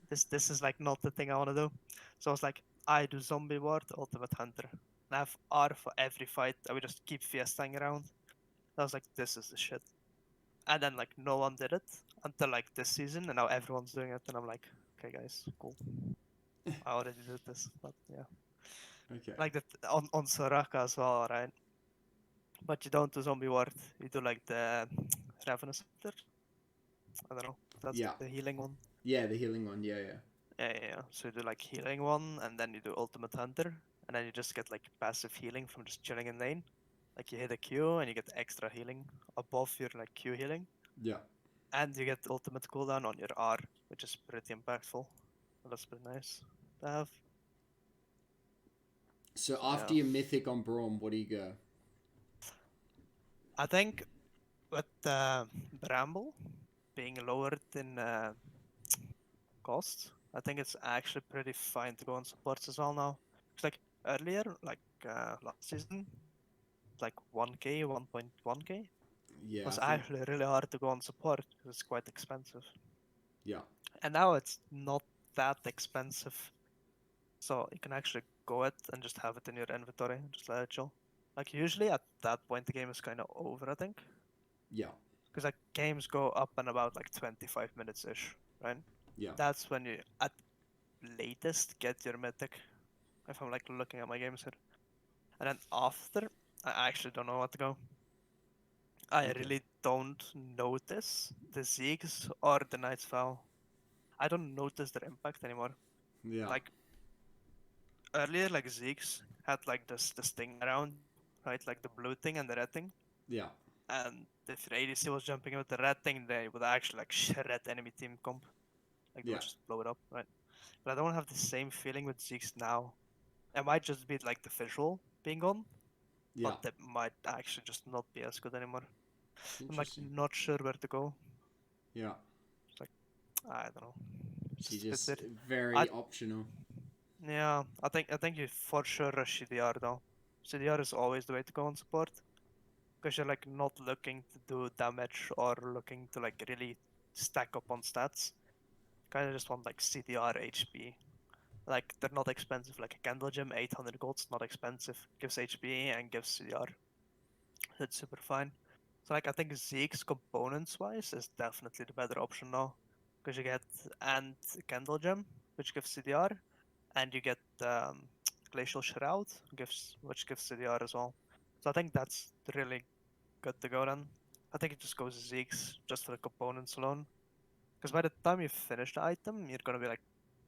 S1: this is like not the thing I want to do. So I was like, I do zombie ward, ultimate hunter. And I have R for every fight. I would just keep fiestaing around. I was like, this is the shit. And then like no one did it until like this season, and now everyone's doing it, and I'm like, okay guys, cool. I already did this, but yeah,
S2: Okay.
S1: like that on Soraka as well, right? But you don't do zombie ward. You do like the Ravenous Hunter. I don't know. That's
S2: Yeah.
S1: the healing one.
S2: Yeah, the healing one. Yeah, yeah.
S1: Yeah. So you do like healing one, and then you do ultimate hunter, and then you just get like passive healing from just chilling in lane. Like you hit a Q and you get extra healing above your like Q healing,
S2: Yeah.
S1: and you get ultimate cooldown on your R, which is pretty impactful. That's pretty nice to have.
S2: So
S1: So
S2: after
S1: yeah,
S2: your mythic on Braum, what do you go?
S1: I think with Bramble being lowered in cost, I think it's actually pretty fine to go on supports as well now. It's like earlier, like last season, like 1k, 1.1k
S2: Yeah, I
S1: was
S2: think.
S1: actually really hard to go on support because it's quite expensive.
S2: Yeah.
S1: And now it's not that expensive, so you can actually go it and just have it in your inventory and just let it chill. Like usually at that point the game is kind of over, I think,
S2: Yeah.
S1: because like games go up in about like 25 minutes ish, right?
S2: Yeah.
S1: That's when you at latest get your mythic. If I'm like looking at my games here, and then after, I actually don't know what to go. I
S2: Okay.
S1: really don't notice the Zeeks or the Night's Vow. I don't notice their impact anymore.
S2: Yeah.
S1: Like earlier, like Zeeks had like this thing around you, right? Like the blue thing and the red thing.
S2: Yeah.
S1: And if your ADC was jumping with the red thing, they would actually like shred enemy team comp. Like they
S2: Yeah.
S1: would just blow it up, right? But I don't have the same feeling with Zeeks now. It might just be like the visual being on,
S2: Yeah.
S1: but they might actually just not be as good anymore. I'm like
S2: Interesting.
S1: not sure where to go.
S2: Yeah.
S1: It's like I don't know. It's
S2: So you
S1: just a bit
S2: just
S1: weird. I
S2: very optional.
S1: Yeah, I think you for sure rush CDR though. CDR is always the way to go on support because you're like not looking to do damage or looking to like really stack up on stats. Kind of just want like CDR HP. Like they're not expensive. Like a candle gem, 800 gold's not expensive. Gives HP and gives CDR. That's super fine. So like I think Zeke's components wise is definitely the better option now because you get and candle gem which gives CDR and you get Glacial Shroud, which gives CDR as well. So I think that's really good to go then. I think it just goes Zeke's just for the components alone. Because by the time you finish the item, you're gonna be like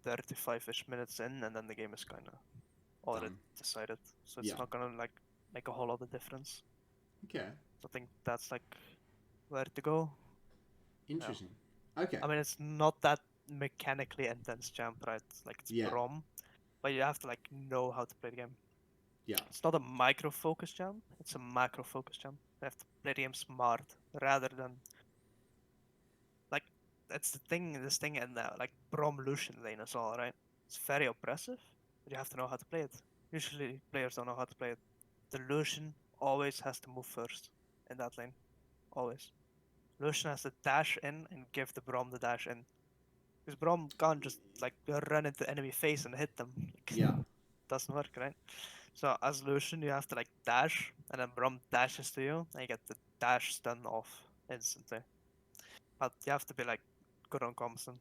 S1: 35-ish minutes in, and then the game is kind of already
S2: Done.
S1: decided. So
S2: Yeah.
S1: it's not gonna like make a whole lot of difference.
S2: Okay.
S1: So I think that's like where to go. Yeah.
S2: Interesting. Okay.
S1: I mean, it's not that mechanically intense jump, right? Like it's
S2: Yeah.
S1: Braum, but you have to like know how to play the game.
S2: Yeah.
S1: It's not a micro focus jump, it's a macro focus jump. You have to play the game smart rather than like that's the thing this thing in the like Brom Lucian lane as well, right? It's very oppressive, but you have to know how to play it. Usually players don't know how to play it. The Lucian always has to move first in that lane. Always. Lucian has to dash in and give the Brom the dash in. Because Brom can't just like run into enemy face and hit them.
S2: Yeah.
S1: Doesn't work, right? So as Lucian, you have to like dash, and then Brom dashes to you, and you get the dash stun off instantly. But you have to be like good on constant.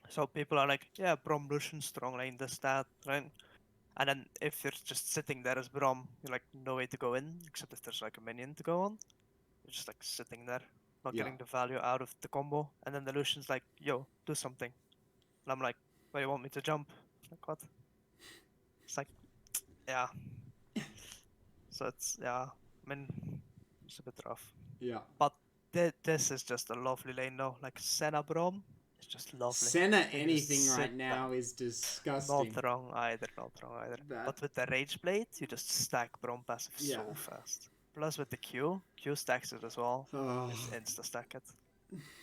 S1: So people are like, yeah, Brom Lucian strong lane does that, right? And then if you're just sitting there as Brom, you're like no way to go in except if there's like a minion to go on. You're just like sitting there, not
S2: Yeah.
S1: getting the value out of the combo. And then the Lucian's like, yo, do something. And I'm like, where you want me to jump? Like what? It's like, yeah. So it's yeah. I mean, it's a bit rough.
S2: Yeah.
S1: But this is just a lovely lane though. Like Senna Brom is just lovely.
S2: Senna
S1: You can just
S2: anything
S1: sit
S2: right
S1: back.
S2: now is
S1: Not
S2: disgusting.
S1: wrong either, not wrong either.
S2: That.
S1: But with the Rage Blade, you just stack Brom passive
S2: Yeah.
S1: so fast. Plus with the Q stacks it as well.
S2: Oh,
S1: Just insta stack it.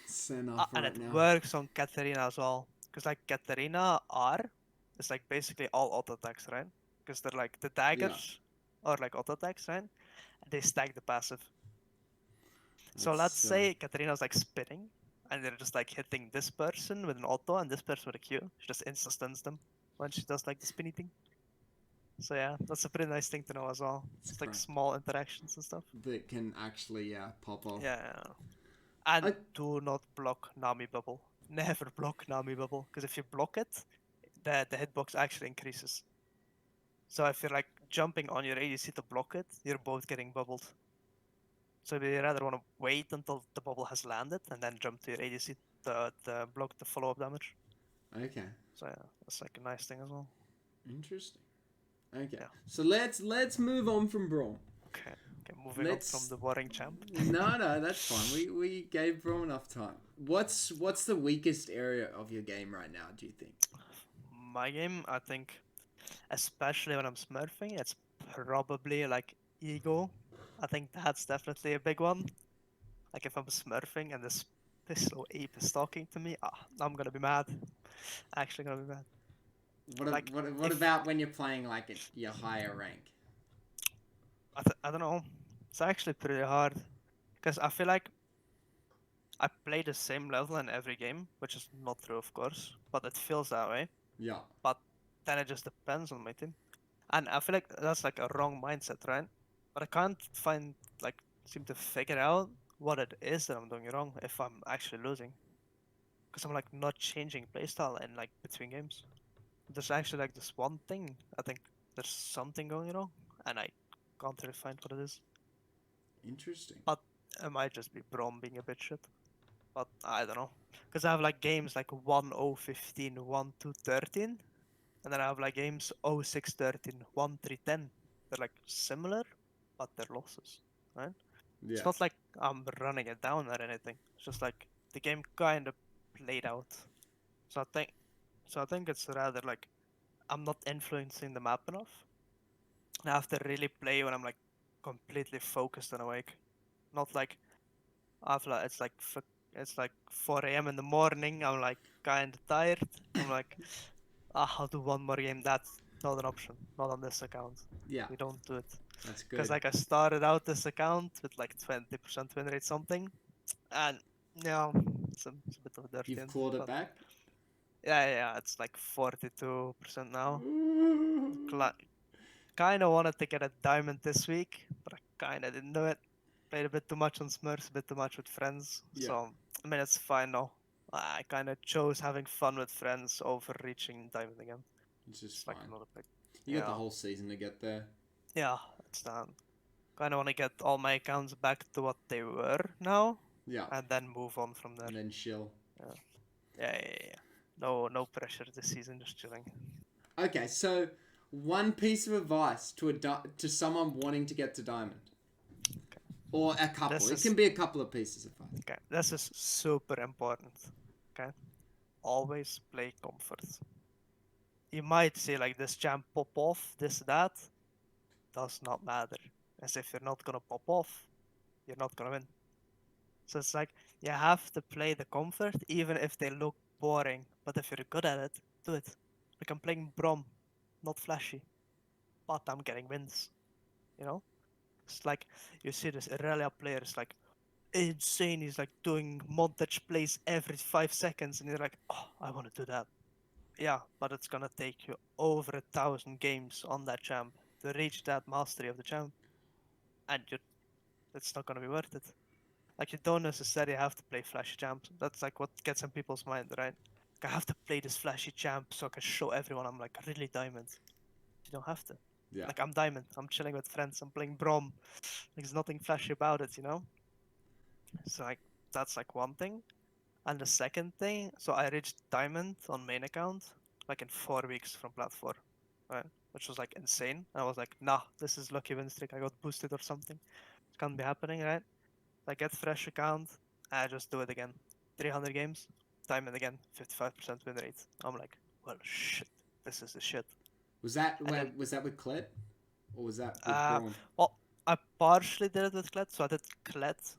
S2: Senna
S1: And
S2: right
S1: it
S2: now.
S1: works on Katarina as well. Because like Katarina R is like basically all auto attacks, right? Because they're like the
S2: Yeah.
S1: daggers or like auto attacks, right? And they stack the passive. So let's
S2: That's
S1: say Katarina's like spinning, and they're just like hitting this person with an auto and this person with a Q. She just insta stuns them when she does like the spinny thing. So yeah, that's a pretty nice thing to know as well.
S2: it's
S1: Just like
S2: correct.
S1: small interactions and stuff.
S2: That can actually pop off.
S1: Yeah. And
S2: I
S1: do not block Nami bubble. Never block Nami bubble, because if you block it, the hitbox actually increases. So if you're like jumping on your ADC to block it, you're both getting bubbled. So you rather want to wait until the bubble has landed and then jump to your ADC to block the follow-up damage.
S2: okay.
S1: So yeah, that's like a nice thing as well.
S2: Interesting. Okay.
S1: Yeah.
S2: So let's move on from Brawl.
S1: Okay. Okay. Moving on from
S2: Let's
S1: the boring champ.
S2: no, that's fine. We gave Brawl enough time. What's the weakest area of your game right now, do you think?
S1: My game, I think, especially when I'm smurfing, it's probably like ego. I think that's definitely a big one. Like if I'm smurfing and this little ape is talking to me, I'm gonna be mad. Actually gonna be mad. Like
S2: What
S1: if
S2: about when you're playing like at your higher rank?
S1: I don't know, it's actually pretty hard because I feel like I play the same level in every game, which is not true, of course, but it feels that way.
S2: Yeah.
S1: But then it just depends on my team. And I feel like that's like a wrong mindset, right? But I can't seem to figure out what it is that I'm doing wrong if I'm actually losing. Because I'm like not changing playstyle in like between games. There's actually like this one thing. I think there's something going wrong, and I can't really find what it is.
S2: Interesting.
S1: But it might just be Brom being a bit shit. But I don't know. Because I have like games like 1-0-15, 1-2-13, and then I have like games 0-6-13, 1-3-10. They're like similar, but they're losses, right? It's
S2: Yeah.
S1: not like I'm running it down or anything. It's just like the game kind of played out. So I think, so I think it's rather like I'm not influencing the map enough, I have to really play when I'm like completely focused and awake. Not like after it's like 4 a.m. in the morning. I'm like kind of tired. I'm like, I'll do one more game. That's not an option. Not on this account.
S2: Yeah,
S1: We don't do it.
S2: that's
S1: Because
S2: good.
S1: like I started out this account with like 20% win rate something, and yeah, it's a bit of a dirty
S2: You've
S1: end.
S2: clawed it
S1: But
S2: back.
S1: yeah, it's like 42% now. Kind of wanted to get a diamond this week, but I kind of didn't do it. Played a bit too much on Smurfs, a bit too much with friends.
S2: Yeah,
S1: So, I mean, it's fine now. I kind of chose having fun with friends over reaching diamond again.
S2: it's just
S1: It's like
S2: fine.
S1: not a big.
S2: You got the
S1: Yeah,
S2: whole season to get there.
S1: yeah, it's done. Kind of want to get all my accounts back to what they were now,
S2: Yeah,
S1: and then move on from there.
S2: and then chill.
S1: Yeah, yeah. No pressure this season, just chilling.
S2: Okay, so one piece of advice to to someone wanting to get to diamond, or a couple.
S1: This
S2: It can
S1: is
S2: be a couple of pieces of advice.
S1: okay. This is super important. Okay, always play comfort. You might see like this champ pop off, this that does not matter. As if you're not gonna pop off, you're not gonna win. So it's like you have to play the comfort even if they look boring. But if you're good at it, do it. Like I'm playing Braum, not flashy, but I'm getting wins. You know? It's like you see this Irelia player is like insane. He's like doing montage plays every 5 seconds, and you're like, oh, I want to do that. Yeah, but it's gonna take you over 1,000 games on that champ to reach that mastery of the champ, and it's not gonna be worth it. Like you don't necessarily have to play flashy champs. That's like what gets in people's mind, right? Like, I have to play this flashy champ so I can show everyone I'm like really diamond. You don't have to.
S2: Yeah,
S1: Like I'm diamond. I'm chilling with friends. I'm playing Brom. There's nothing flashy about it, you know. So like that's like one thing. And the second thing, so I reached diamond on main account like in 4 weeks from plat 4, right? Which was like insane. I was like, nah, this is lucky win streak. I got boosted or something. It can't be happening, right? I get fresh account, I just do it again. 300 games, diamond again, 55% win rate. I'm like, well, shit, this is the shit. And then,
S2: was that with Kled, or was that with
S1: uh,
S2: Braun?
S1: well, I partially did it with Kled, so I did Kled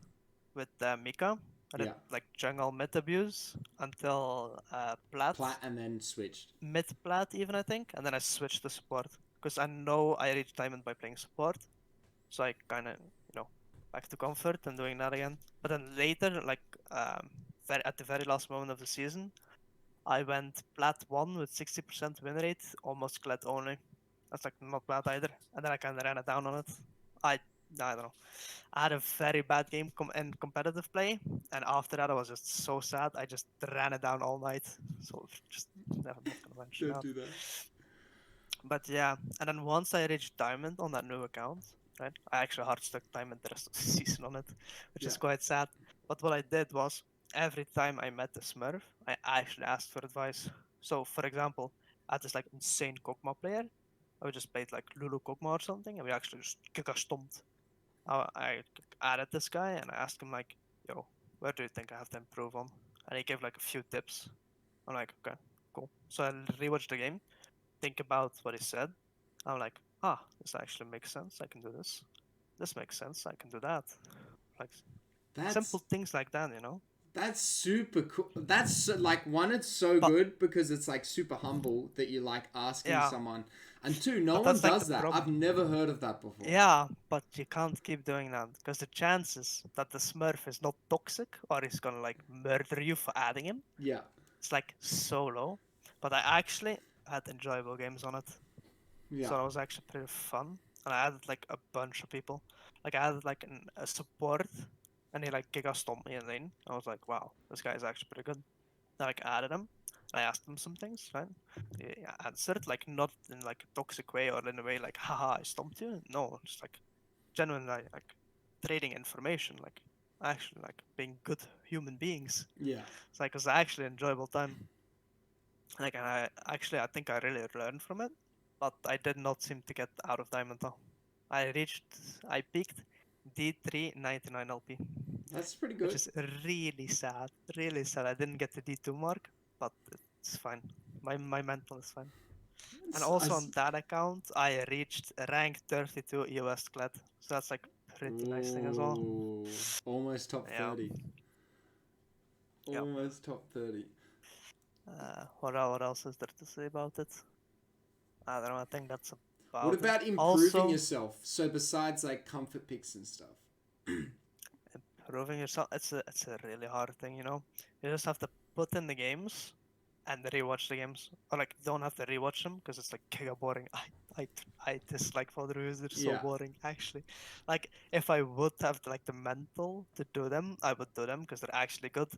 S1: with Mika. I did
S2: Yeah,
S1: like jungle mid abuse until plat,
S2: plat and then switched.
S1: mid plat even I think, and then I switched to support because I know I reached diamond by playing support, so I kind of back to comfort and doing that again. But then later, like at the very last moment of the season, I went plat one with 60% win rate, almost Kled only. That's like not bad either. And then I kind of ran it down on it. I I don't know. I had a very bad game in competitive play, and after that I was just so sad. I just ran it down all night. So just never not gonna mention
S2: Don't
S1: that.
S2: do that.
S1: But yeah, and then once I reached diamond on that new account, right? I actually hard stuck diamond the rest of the season on it, which
S2: Yeah.
S1: is quite sad. But what I did was every time I met a Smurf, I actually asked for advice. So for example, I had this like insane Kog'Maw player. I would just played like Lulu Kog'Maw or something, and we actually just giga-stomped. I added this guy and I asked him like, "Yo, where do you think I have to improve on?" And he gave like a few tips. I'm like, "Okay, cool." So I rewatched the game, think about what he said. I'm like, this actually makes sense. I can do this. This makes sense. I can do that. Like
S2: That's
S1: simple things like that.
S2: that's super cool. That's like one, it's so
S1: But
S2: good because it's like super humble that you like asking
S1: yeah,
S2: someone, and two, no
S1: but
S2: one
S1: that's like the
S2: does that. I've
S1: problem.
S2: never heard of that before.
S1: Yeah, but you can't keep doing that because the chances that the Smurf is not toxic or is gonna like murder you for adding him,
S2: Yeah,
S1: it's like so low. But I actually had enjoyable games on it.
S2: yeah,
S1: So it was actually pretty fun. And I added like a bunch of people. Like I added like a support, and he like giga stomped me and then I was like, wow, this guy is actually pretty good. Then like I added him. I asked him some things, right? He answered like not in like a toxic way or in a way like, haha, I stomped you. No, just like genuinely like trading information, like actually like being good human beings.
S2: yeah.
S1: It's like it was actually enjoyable time. Like I think I really learned from it, but I did not seem to get out of diamond though. I peaked D3 99 LP,
S2: That's pretty
S1: which
S2: good.
S1: is really sad. Really sad. I didn't get the D2 mark, but it's fine. My mental is fine. And
S2: I
S1: also on that account, I reached rank 32 US Kled. So that's like pretty nice thing as well.
S2: Ooh, almost top
S1: Yeah.
S2: 30.
S1: Yeah.
S2: Almost top 30.
S1: What else is there to say about it? I don't know. I think that's
S2: What
S1: about it.
S2: about improving
S1: Also,
S2: yourself? So besides like comfort picks and stuff.
S1: improving yourself, it's a really hard thing, you know. You just have to put in the games and rewatch the games, or like don't have to rewatch them because it's like giga boring. I I dislike further reviews. They're so
S2: Yeah,
S1: boring, actually. Like if I would have like the mental to do them, I would do them because they're actually good,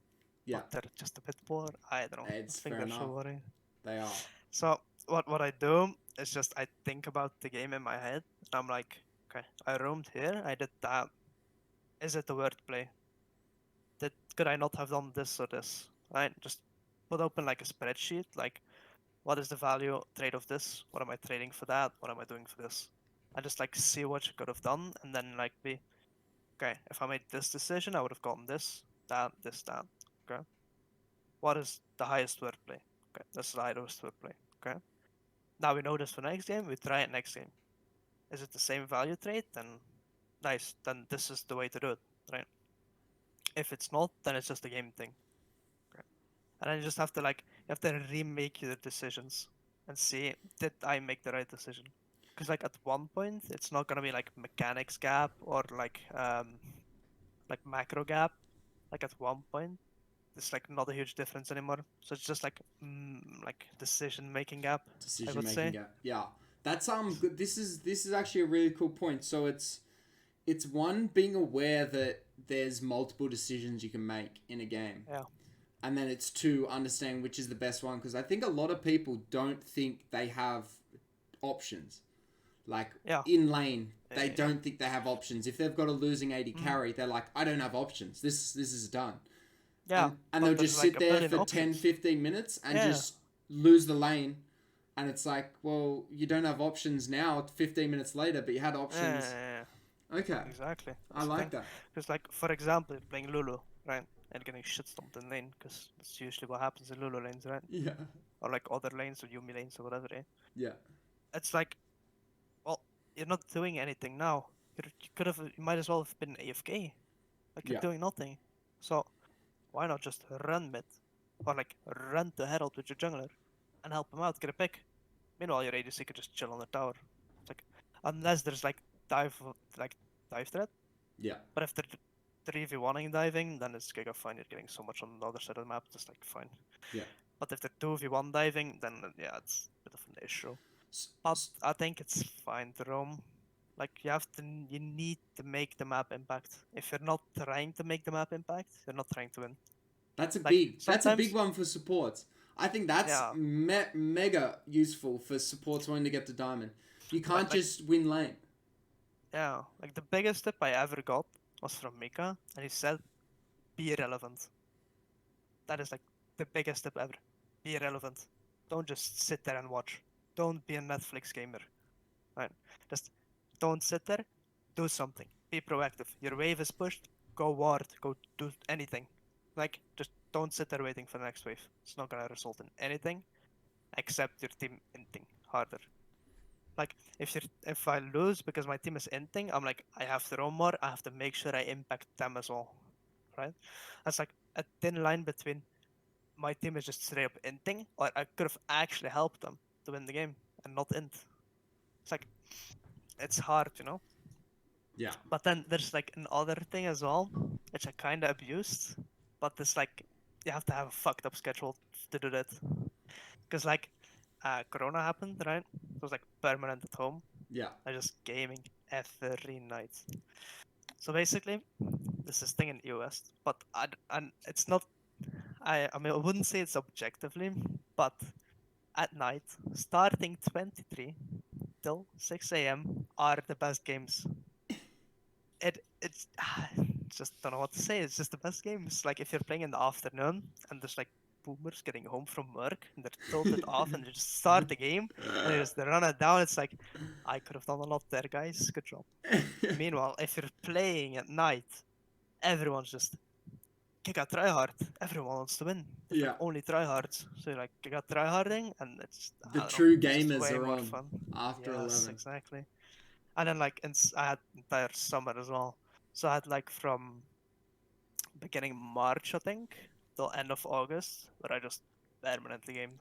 S2: yeah,
S1: but they're just a bit boring. I don't know. I
S2: it's
S1: think
S2: fair
S1: they're so
S2: enough.
S1: boring.
S2: They are.
S1: So what I do is just I think about the game in my head. And I'm like, okay, I roamed here, I did that. Is it a wordplay? Could I not have done this or this? Right? Just put open like a spreadsheet, like what is the value trade of this? What am I trading for that? What am I doing for this? I just like see what you could have done and then like be okay, if I made this decision I would have gotten this, that, this, that. Okay. What is the highest wordplay? Okay, this is the highest wordplay. Okay. Now we know this for next game, we try it next game. Is it the same value trade? Then nice. Then this is the way to do it, right? If it's not, then it's just a game thing. Okay. And then you just have to like you have to remake your decisions and see did I make the right decision? Because like at one point it's not gonna be like mechanics gap or like macro gap. Like at one point it's like not a huge difference anymore. So it's just like decision making gap, I
S2: Decision
S1: would
S2: making
S1: say.
S2: gap. Yeah, that's good. This is actually a really cool point. So it's one being aware that there's multiple decisions you can make in a game,
S1: Yeah.
S2: and then it's two understanding which is the best one, because I think a lot of people don't think they have options. Like
S1: Yeah.
S2: in lane, they
S1: Yeah.
S2: don't think they have options. If they've got a losing 80
S1: Mm.
S2: carry, they're like, I don't have options. This is done.
S1: Yeah.
S2: And they'll
S1: But there's
S2: just
S1: like
S2: sit
S1: a
S2: there
S1: billion
S2: for 10,
S1: options.
S2: 15 minutes and
S1: Yeah.
S2: just lose the lane. And it's like, well, you don't have options now, 15 minutes later, but you had options.
S1: Yeah.
S2: Okay,
S1: Exactly.
S2: I
S1: That's the
S2: like
S1: thing.
S2: that.
S1: Because, like, for example, you're playing Lulu, right? And getting shit stomped in lane, because that's usually what happens in Lulu lanes, right?
S2: Yeah,
S1: Or like other lanes or Yumi lanes or whatever. Eh?
S2: yeah,
S1: It's like, well, you're not doing anything now. You might as well have been AFK. Like, you're
S2: yeah.
S1: doing nothing. So, why not just run mid? Or like, run to Herald with your jungler and help him out, get a pick. Meanwhile, your ADC could just chill on the tower. It's like, unless there's dive, like, dive threat.
S2: Yeah,
S1: But if they're 3v1ing diving, then it's giga fine. You're getting so much on the other side of the map, just like fine.
S2: yeah.
S1: But if they're 2v1 diving, then yeah, it's a bit of an issue. But I think it's fine to roam. Like you need to make the map impact. If you're not trying to make the map impact, you're not trying to win. Like
S2: That's a big
S1: sometimes,
S2: one for supports. I think that's
S1: yeah,
S2: mega useful for supports wanting to get to diamond. You can't
S1: like
S2: just win lane.
S1: yeah, like the biggest tip I ever got was from Mika, and he said, "Be relevant." That is like the biggest tip ever. Be relevant. Don't just sit there and watch. Don't be a Netflix gamer. Right? Just don't sit there. Do something. Be proactive. Your wave is pushed. Go ward. Go do anything. Like just don't sit there waiting for the next wave. It's not gonna result in anything except your team inting harder. Like if I lose because my team is inting, I'm like I have to roam more. I have to make sure I impact them as well. Right? That's like a thin line between my team is just straight up inting, or I could have actually helped them to win the game and not int. It's like it's hard, you know.
S2: Yeah,
S1: But then there's like another thing as well, which I kind of abused. But it's like you have to have a fucked up schedule to do that, because like Corona happened, right? It was like permanent at home.
S2: yeah.
S1: I just gaming every night. So basically, this is thing in the US, but and it's not. I mean I wouldn't say it's objectively, but at night, starting 23 till 6 a.m. are the best games. It's just don't know what to say. It's just the best games. Like if you're playing in the afternoon and there's like boomers getting home from work and they're tilted off and they just start the game and they run it down. It's like I could have done a lot there, guys. Good job. Meanwhile, if you're playing at night, everyone's just you got tryhard. Everyone wants to win. It's like
S2: Yeah.
S1: only tryhards. So like you got tryharding, and it's I
S2: The
S1: don't know,
S2: true
S1: it's just
S2: gamers
S1: way
S2: are
S1: more
S2: on
S1: fun.
S2: after
S1: Yes,
S2: 11.
S1: exactly. And then like I had entire summer as well. So I had like from beginning March, I think, till end of August, where I just permanently gamed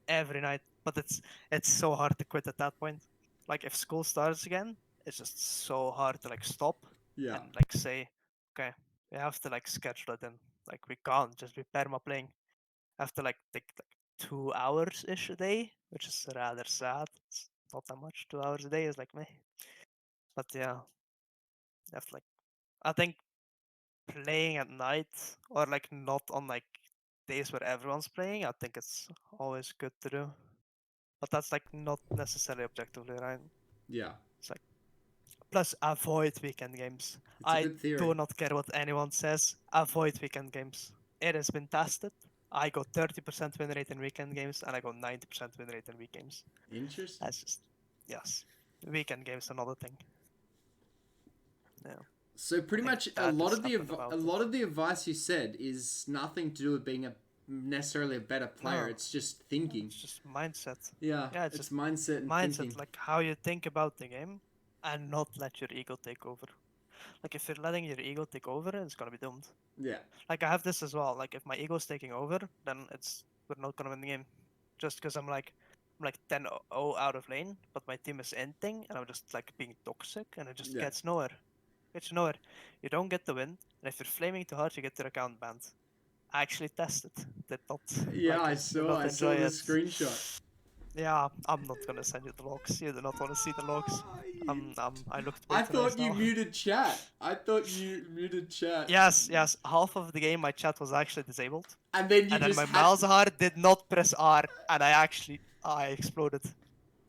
S1: every night. But it's so hard to quit at that point. Like if school starts again, it's just so hard to like stop
S2: Yeah.
S1: and like say, okay, we have to like schedule it in. Like we can't just be perma playing. Have to like take like 2 hours ish a day, which is rather sad. It's not that much. 2 hours a day is like me. But yeah, you have to, like I think playing at night or like not on like days where everyone's playing, I think it's always good to do. But that's like not necessarily objectively right.
S2: Yeah.
S1: It's like plus avoid weekend games.
S2: It's a
S1: I
S2: good theory.
S1: do not care what anyone says. Avoid weekend games. It has been tested. I got 30% win rate in weekend games and I got 90% win rate in week games.
S2: Interesting.
S1: That's just yes. Weekend games another thing. Yeah.
S2: So
S1: I
S2: pretty
S1: think
S2: much
S1: that is happened
S2: a
S1: about it.
S2: lot of the advice you said is nothing to do with being a necessarily a better player.
S1: No.
S2: It's just thinking.
S1: It's just mindset.
S2: Yeah,
S1: Yeah, it's
S2: it's
S1: just
S2: mindset and thinking.
S1: mindset, like how you think about the game and not let your ego take over. Like if you're letting your ego take over, it's gonna be doomed.
S2: Yeah.
S1: Like I have this as well. Like if my ego's taking over, then we're not gonna win the game. Just because I'm like 10-0 out of lane, but my team is ending and I'm just like being toxic and it just
S2: Yeah.
S1: gets nowhere. Gets nowhere. You don't get the win, and if you're flaming too hard, you get your account banned. I actually tested. Did not
S2: Yeah,
S1: like it. Did not
S2: I saw
S1: enjoy
S2: the
S1: it.
S2: screenshot.
S1: Yeah, I'm not gonna send you the logs. You do not want to see the logs.
S2: Ah,
S1: I looked way
S2: I
S1: too nice
S2: thought you
S1: now.
S2: muted chat. I thought you muted chat.
S1: Yes, yes. Half of the game, my chat was actually disabled,
S2: And then you
S1: and then
S2: just
S1: my
S2: had
S1: mouse hard did not press R, and I exploded.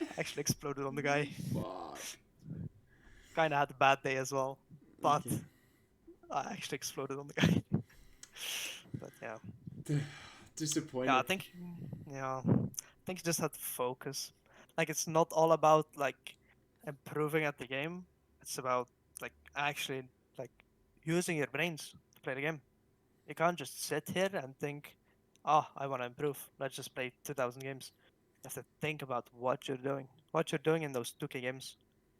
S1: I actually exploded on the guy.
S2: Fuck.
S1: Kind of had a bad day as well, but
S2: Okay.
S1: I actually exploded on the guy. But yeah, yeah. I
S2: Disappointed.
S1: think yeah, I think you just have to focus. Like it's not all about like improving at the game. It's about like actually like using your brains to play the game. You can't just sit here and think, "Oh, I want to improve. Let's just play 2,000 games." You have to think about what you're doing in those 2K games.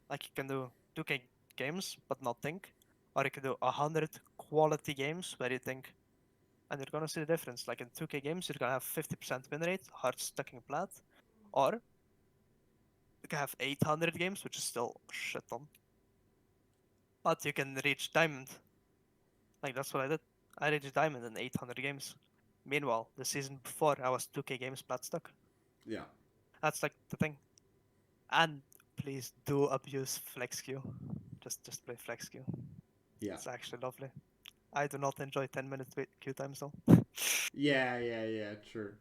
S1: Like you can do 2K games but not think, or you can do 100 quality games where you think, and you're gonna see the difference. Like in 2K games, you're gonna have 50% win rate, hard stacking plat, or you can have 800 games, which is still shit on, but you can reach diamond. Like that's what I did. I reached diamond in 800 games. Meanwhile, the season before, I was 2K games plat stuck.
S2: Yeah.
S1: That's like the thing. And please do abuse flex queue. Just play flex queue.
S2: Yeah.
S1: It's actually lovely. I do not enjoy 10 minute queue times though.
S2: Yeah. True.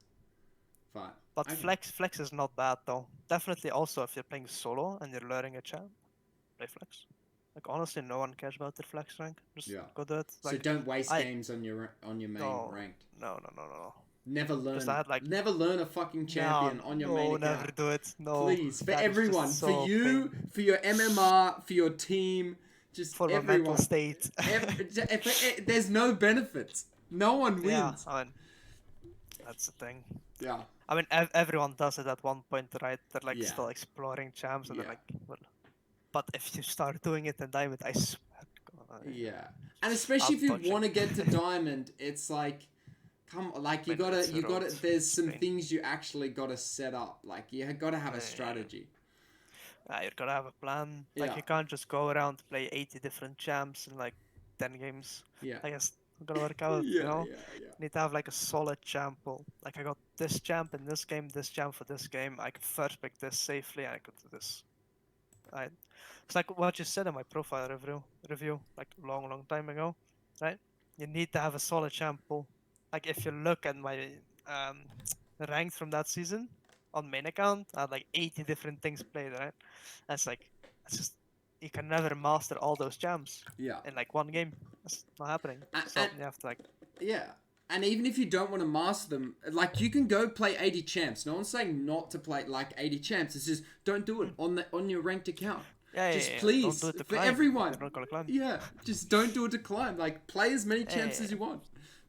S2: Fine.
S1: But
S2: I
S1: flex is not bad though. Definitely also if you're playing solo and you're learning a champ, play flex. Like honestly, no one cares about their flex rank. Just
S2: yeah.
S1: go do it.
S2: So
S1: Like
S2: don't waste
S1: I
S2: games on your main
S1: no
S2: ranked.
S1: no. Just I
S2: Never
S1: had like
S2: never learn a fucking
S1: no
S2: champion on your main
S1: never
S2: account.
S1: do it. No,
S2: Please, for
S1: that is
S2: everyone,
S1: just
S2: for
S1: so
S2: you,
S1: pain
S2: for your MMR, for your team, just
S1: for my mental
S2: everyone.
S1: state.
S2: There's no benefits. No one
S1: Yeah,
S2: wins.
S1: I mean that's the thing.
S2: Yeah.
S1: I mean everyone does it at one point, right? They're like
S2: Yeah.
S1: still exploring champs and they're
S2: Yeah.
S1: like, well, but if you start doing it in diamond, I swear to God,
S2: Yeah. And especially
S1: I'm
S2: if you
S1: touching.
S2: want to get to diamond, it's like come like
S1: I mean, it's a
S2: you
S1: road.
S2: gotta there's
S1: It's
S2: some
S1: pain.
S2: things you actually gotta set up. Like you gotta have a
S1: Yeah.
S2: strategy.
S1: You gotta have a plan. Like
S2: Yeah.
S1: you can't just go around play 80 different champs in like 10 games.
S2: Yeah.
S1: Like it's not gonna work out, you
S2: Yeah,
S1: know?
S2: yeah, yeah.
S1: You need to have like a solid champ pool. Like I got this champ in this game, this champ for this game. I can first pick this safely and I could do this. I It's like what you said in my profile review like long time ago, right? You need to have a solid champ pool. Like if you look at my um ranked from that season on main account, I had like 80 different things played, right? That's like it's just you can never master all those champs
S2: Yeah.
S1: in like one game. That's not happening. So
S2: And
S1: you have to like
S2: yeah. And even if you don't want to master them, like you can go play 80 champs. No one's saying not to play like 80 champs. It's just don't do it
S1: mm,
S2: on your ranked account.
S1: Yeah, yeah,
S2: Just
S1: yeah. Don't do
S2: please,
S1: it to
S2: for
S1: climb.
S2: everyone.
S1: You're not gonna climb.
S2: Yeah, just don't do it to climb. Like, play as many
S1: Yeah,
S2: champs
S1: yeah,
S2: as you want.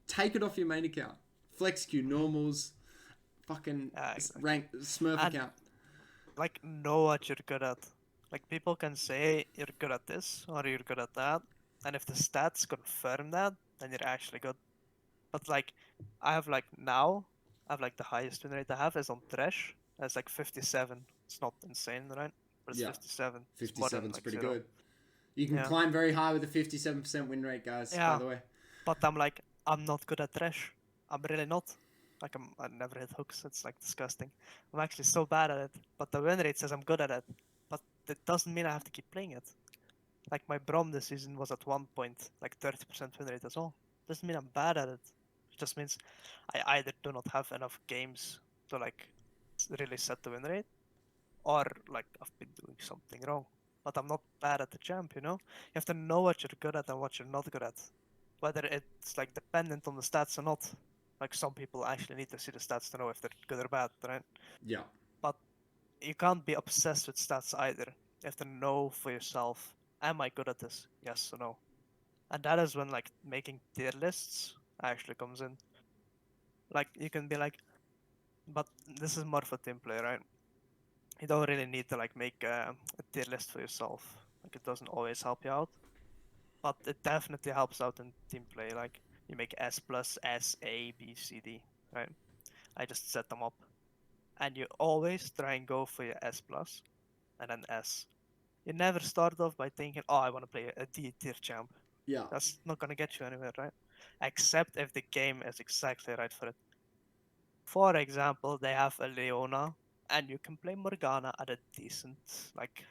S2: Take it off your main account. Flex queue,
S1: yeah. Mhm.
S2: normals, fucking
S1: Yeah, exactly.
S2: rank, Smurf
S1: And
S2: account.
S1: like, know what you're good at. Like, people can say you're good at this or you're good at that, and if the stats confirm that, then you're actually good. But like, I have like now, I have like the highest win rate I have is on Thresh. That's like 57. It's not insane, right? But it's
S2: Yeah,
S1: 57. It's more than
S2: 57's
S1: like
S2: pretty
S1: zero.
S2: good. You can
S1: Yeah.
S2: climb very high with a 57% win rate, guys, by
S1: Yeah.
S2: the way.
S1: But I'm like, I'm not good at Thresh. I'm really not. Like, I never hit hooks. It's like disgusting. I'm actually so bad at it. But the win rate says I'm good at it. But that doesn't mean I have to keep playing it. Like, my Braum this season was at one point, like 30% win rate as well. Doesn't mean I'm bad at it. It just means I either do not have enough games to like really set the win rate, or like I've been doing something wrong. But I'm not bad at the champ, you know? You have to know what you're good at and what you're not good at. Whether it's like dependent on the stats or not. Like some people actually need to see the stats to know if they're good or bad, right?
S2: Yeah.
S1: But you can't be obsessed with stats either. You have to know for yourself, am I good at this? Yes or no? And that is when like making tier lists actually comes in. Like you can be like, but this is more for team play, right? You don't really need to like make a tier list for yourself. Like it doesn't always help you out, but it definitely helps out in team play. Like you make S plus S A B C D, right? I just set them up, and you always try and go for your S plus and then S. You never start off by thinking, oh, I want to play a D tier champ.
S2: Yeah.
S1: That's not gonna get you anywhere, right? Except if the game is exactly right for it. For example, they have a Leona, and you can play Morgana at a decent like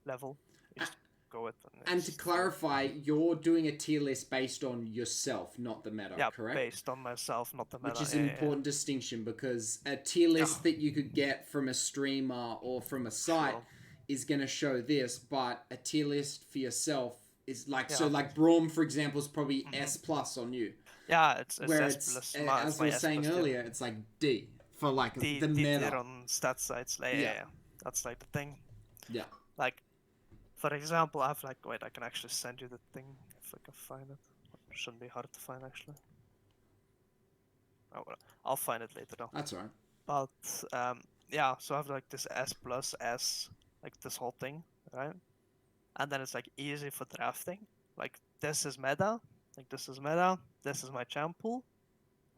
S1: level. You just go it, and
S2: And to
S1: it's fine.
S2: clarify, you're doing a tier list based on yourself, not the meta,
S1: Yeah,
S2: correct?
S1: based on myself, not the
S2: Which
S1: meta.
S2: is
S1: Yeah,
S2: an
S1: yeah,
S2: important distinction because a tier
S1: yeah.
S2: list that you could get from a streamer or from a site
S1: True.
S2: is going to show this, but a tier list for yourself is like, so
S1: Yeah.
S2: like Braum, for example, is probably
S1: Hmm.
S2: S plus on you,
S1: Yeah, it's
S2: where
S1: S
S2: it's,
S1: plus. It's
S2: as we
S1: my
S2: were
S1: S
S2: saying
S1: plus tier.
S2: earlier, it's like D for like the
S1: D tier
S2: meta.
S1: on stat sites. Like, yeah,
S2: Yeah,
S1: yeah, yeah. That's like the thing.
S2: yeah.
S1: Like, for example, I have like, wait, I can actually send you the thing if I can find it. Shouldn't be hard to find actually. Oh, well, I'll find it later though.
S2: That's all right.
S1: But yeah, so I have like this S plus S, like this whole thing, right? And then it's like easy for drafting. Like this is meta, like this is meta, this is my champ pool,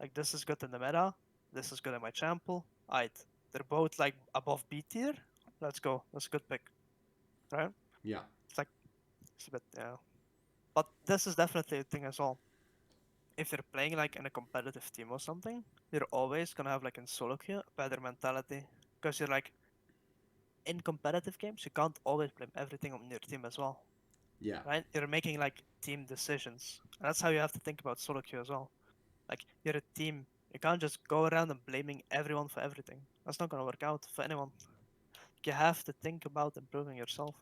S1: like this is good in the meta, this is good in my champ pool. Alright, they're both like above B tier. Let's go. That's a good pick, right?
S2: Yeah,
S1: It's like it's a bit yeah, but this is definitely a thing as well. If you're playing like in a competitive team or something, you're always gonna have like in solo queue a better mentality because you're like in competitive games you can't always blame everything on your team as well,
S2: yeah,
S1: right? You're making like team decisions, and that's how you have to think about solo queue as well. Like you're a team, you can't just go around and blaming everyone for everything. That's not gonna work out for anyone. You have to think about improving yourself.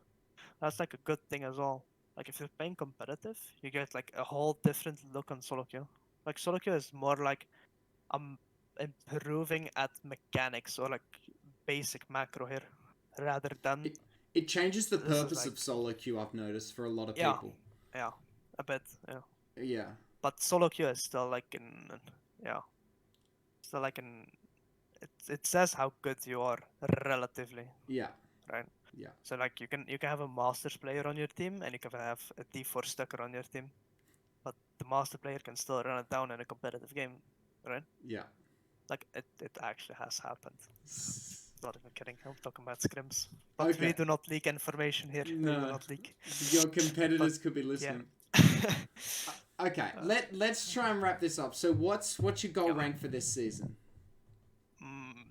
S1: That's like a good thing as well. Like if you're playing competitive, you get like a whole different look on solo queue. Like solo queue is more like I'm improving at mechanics or like basic macro here, rather than
S2: it it changes the
S1: this is
S2: purpose
S1: like
S2: of solo queue. I've noticed for a lot of
S1: yeah,
S2: people.
S1: yeah, a bit, yeah.
S2: Yeah,
S1: But solo queue is still like in yeah, still like in it says how good you are relatively,
S2: yeah,
S1: right?
S2: yeah,
S1: So like you can have a masters player on your team and you can have a D4 stucker on your team, but the master player can still run it down in a competitive game, right?
S2: yeah.
S1: Like it actually has happened. Not even kidding. I'm talking about scrims, but we
S2: Okay.
S1: do not leak information here. We will
S2: No,
S1: not leak.
S2: your
S1: But
S2: competitors could be
S1: yeah,
S2: listening. Okay,
S1: uh,
S2: let's try and wrap this up. So what's your goal
S1: yeah.
S2: rank for this season?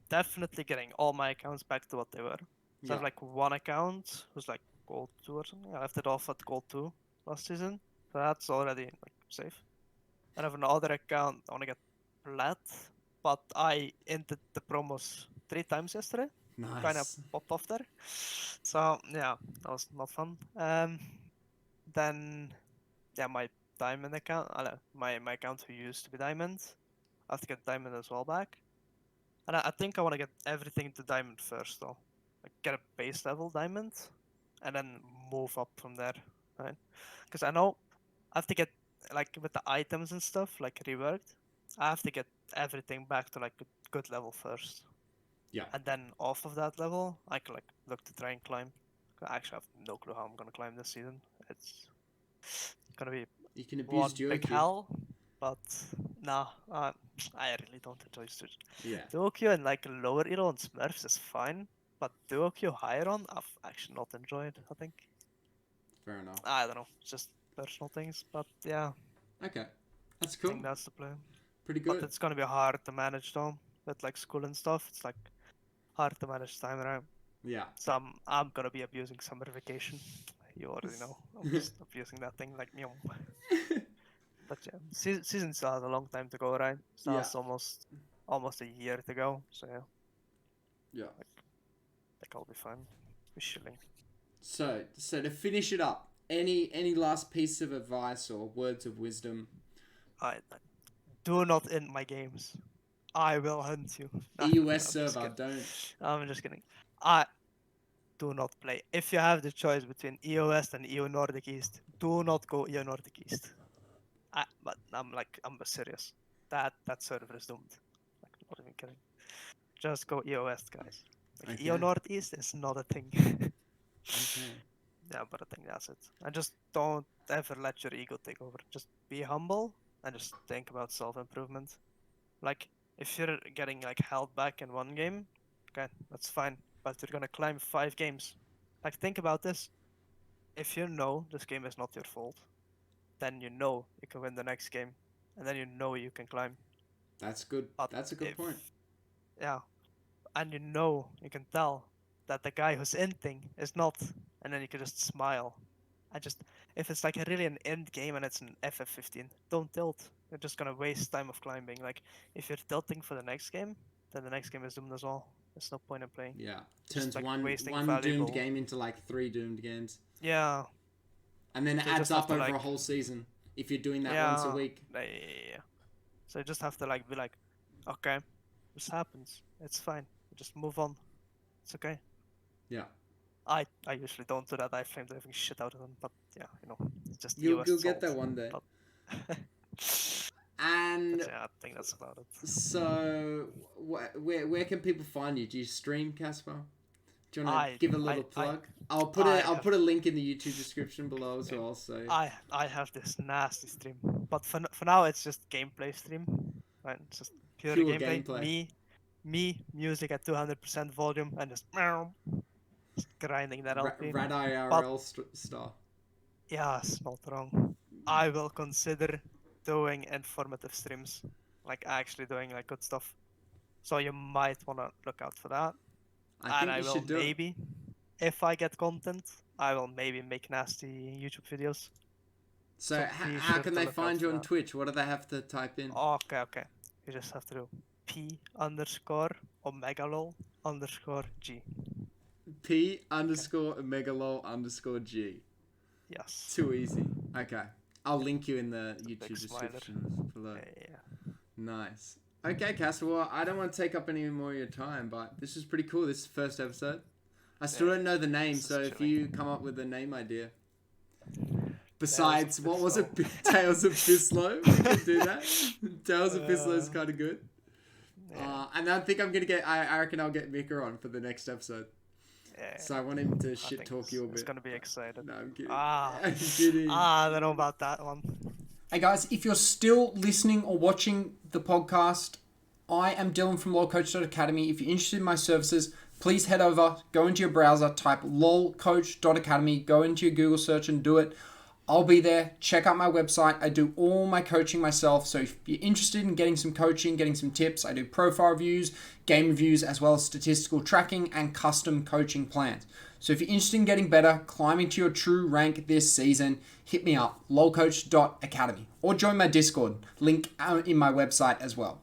S1: Definitely getting all my accounts back to what they were. So I
S2: Yeah,
S1: have like one account who's like gold 2 or something. I left it off at gold 2 last season. So that's already like safe. And I have another account I want to get plat, but I entered the promos 3 times yesterday. Kind of
S2: nice.
S1: popped off there. So yeah, that was not fun. Then yeah, my diamond account, my account who used to be diamond, I have to get diamond as well back. And I think I want to get everything to diamond first, though. Like get a base level diamond, and then move up from there, right? Because I know I have to get like with the items and stuff like reworked. I have to get everything back to like a good level first,
S2: Yeah.
S1: and then off of that level, I can like look to try and climb. I actually have no clue how I'm gonna climb this season. It's gonna be
S2: You can abuse
S1: one
S2: duo
S1: big
S2: queue.
S1: hell, but nah, I really don't enjoy Switch.
S2: Yeah.
S1: Duo queue and like lower elo on Smurfs is fine, but duo queue higher on, I've actually not enjoyed. I think
S2: Fair enough.
S1: I don't know, it's just personal things, but yeah,
S2: Okay. That's
S1: I
S2: cool.
S1: think that's the plan.
S2: Pretty
S1: But
S2: good.
S1: it's gonna be hard to manage though, with like school and stuff. It's like hard to manage time around.
S2: Yeah.
S1: So I'm gonna be abusing summer vacation. You already know. I'm just abusing that thing like meow. But yeah, season still has a long time to go, right? Still
S2: Yeah.
S1: has almost a year to go. So yeah,
S2: Yeah.
S1: I think I'll be fine. Be chilling.
S2: So to finish it up, any last piece of advice or words of wisdom?
S1: I do not end my games. I will hunt you. Nah,
S2: EUS
S1: I'm just
S2: server,
S1: kidding.
S2: don't.
S1: I'm just kidding. I do not play. If you have the choice between EO West and EO Nordic East, do not go EO Nordic East. But I'm serious. That server is doomed. Like, not even kidding. Just go EO West, guys. Like EO
S2: Okay.
S1: Northeast is not a thing.
S2: Okay.
S1: Yeah, but I think that's it. And just don't ever let your ego take over. Just be humble and just think about self-improvement. Like, if you're getting like held back in one game, okay, that's fine. But you're gonna climb 5 games. Like, think about this. If you know this game is not your fault, then you know you can win the next game, and then you know you can climb.
S2: That's good.
S1: But
S2: That's a good
S1: if
S2: point.
S1: yeah, and you know you can tell that the guy who's inting is not, and then you can just smile. I just if it's like a really an end game and it's an FF15, don't tilt. You're just gonna waste time of climbing. Like if you're tilting for the next game, then the next game is doomed as well. There's no point in playing.
S2: Yeah.
S1: Just
S2: Turns
S1: like wasting
S2: one doomed
S1: valuable.
S2: game into like 3 doomed games.
S1: Yeah.
S2: And then it
S1: So you
S2: adds
S1: just have
S2: up
S1: to
S2: over a
S1: like
S2: whole season if you're doing that once a
S1: yeah,
S2: week.
S1: yeah. So you just have to like be like, okay, this happens. It's fine. Just move on. It's okay.
S2: Yeah.
S1: I usually don't do that. I flame driving shit out of them, but yeah, it's just US
S2: You'll get
S1: salt.
S2: there one day.
S1: But
S2: And
S1: yeah, I think that's about it.
S2: so where can people find you? Do you stream, Kasper? Do you want to give a little plug? I'll put a link in the YouTube description below as well. So
S1: I have this nasty stream, but for now it's just gameplay stream, right? It's just pure
S2: pure
S1: gameplay.
S2: gameplay.
S1: Me, music at 200% volume and just grinding that LP.
S2: Rad
S1: But
S2: IRL star.
S1: yes, not wrong. I will consider doing informative streams, like actually doing like good stuff. So you might wanna look out for that.
S2: I
S1: And
S2: think
S1: I
S2: you
S1: will
S2: should do it.
S1: maybe, if I get content, I will maybe make nasty YouTube videos.
S2: So
S1: Be
S2: how
S1: sure
S2: can
S1: to
S2: they
S1: look out
S2: find you
S1: for
S2: on
S1: that.
S2: Twitch? What do they have to type in?
S1: Okay. You just have to do P_omegalol_G.
S2: P underscore megalol underscore G.
S1: Yes.
S2: Too easy. Okay. I'll link you in the
S1: Big
S2: YouTube
S1: smiler.
S2: description below.
S1: Yeah.
S2: Nice. Okay, Kasper. Well, I don't want to take up any more of your time, but this is pretty cool. This is the first episode. I still don't know the name,
S1: this is
S2: so if
S1: chilling.
S2: you come up with a name idea.
S1: Tales
S2: Besides,
S1: of
S2: what was it?
S1: Bislow.
S2: Tales of Bislow? We could do that. Tales of Bislow is kind of good.
S1: Yeah.
S2: And I think I'm going to get, I reckon I'll get Mika on for the next episode.
S1: Yeah.
S2: So I want him to
S1: I
S2: shit
S1: think
S2: talk you a bit.
S1: It's gonna be excited.
S2: No, I'm kidding.
S1: Ah,
S2: I'm kidding.
S1: I don't know about that one.
S2: Hey guys, if you're still listening or watching the podcast, I am Dylan from lolcoach.academy. If you're interested in my services, please head over, go into your browser, type lolcoach.academy, go into your Google search and do it. I'll be there. Check out my website. I do all my coaching myself. So if you're interested in getting some coaching, getting some tips, I do profile reviews, game reviews, as well as statistical tracking and custom coaching plans. So if you're interested in getting better, climbing to your true rank this season, hit me up, lolcoach.academy, or join my Discord, link in my website as well.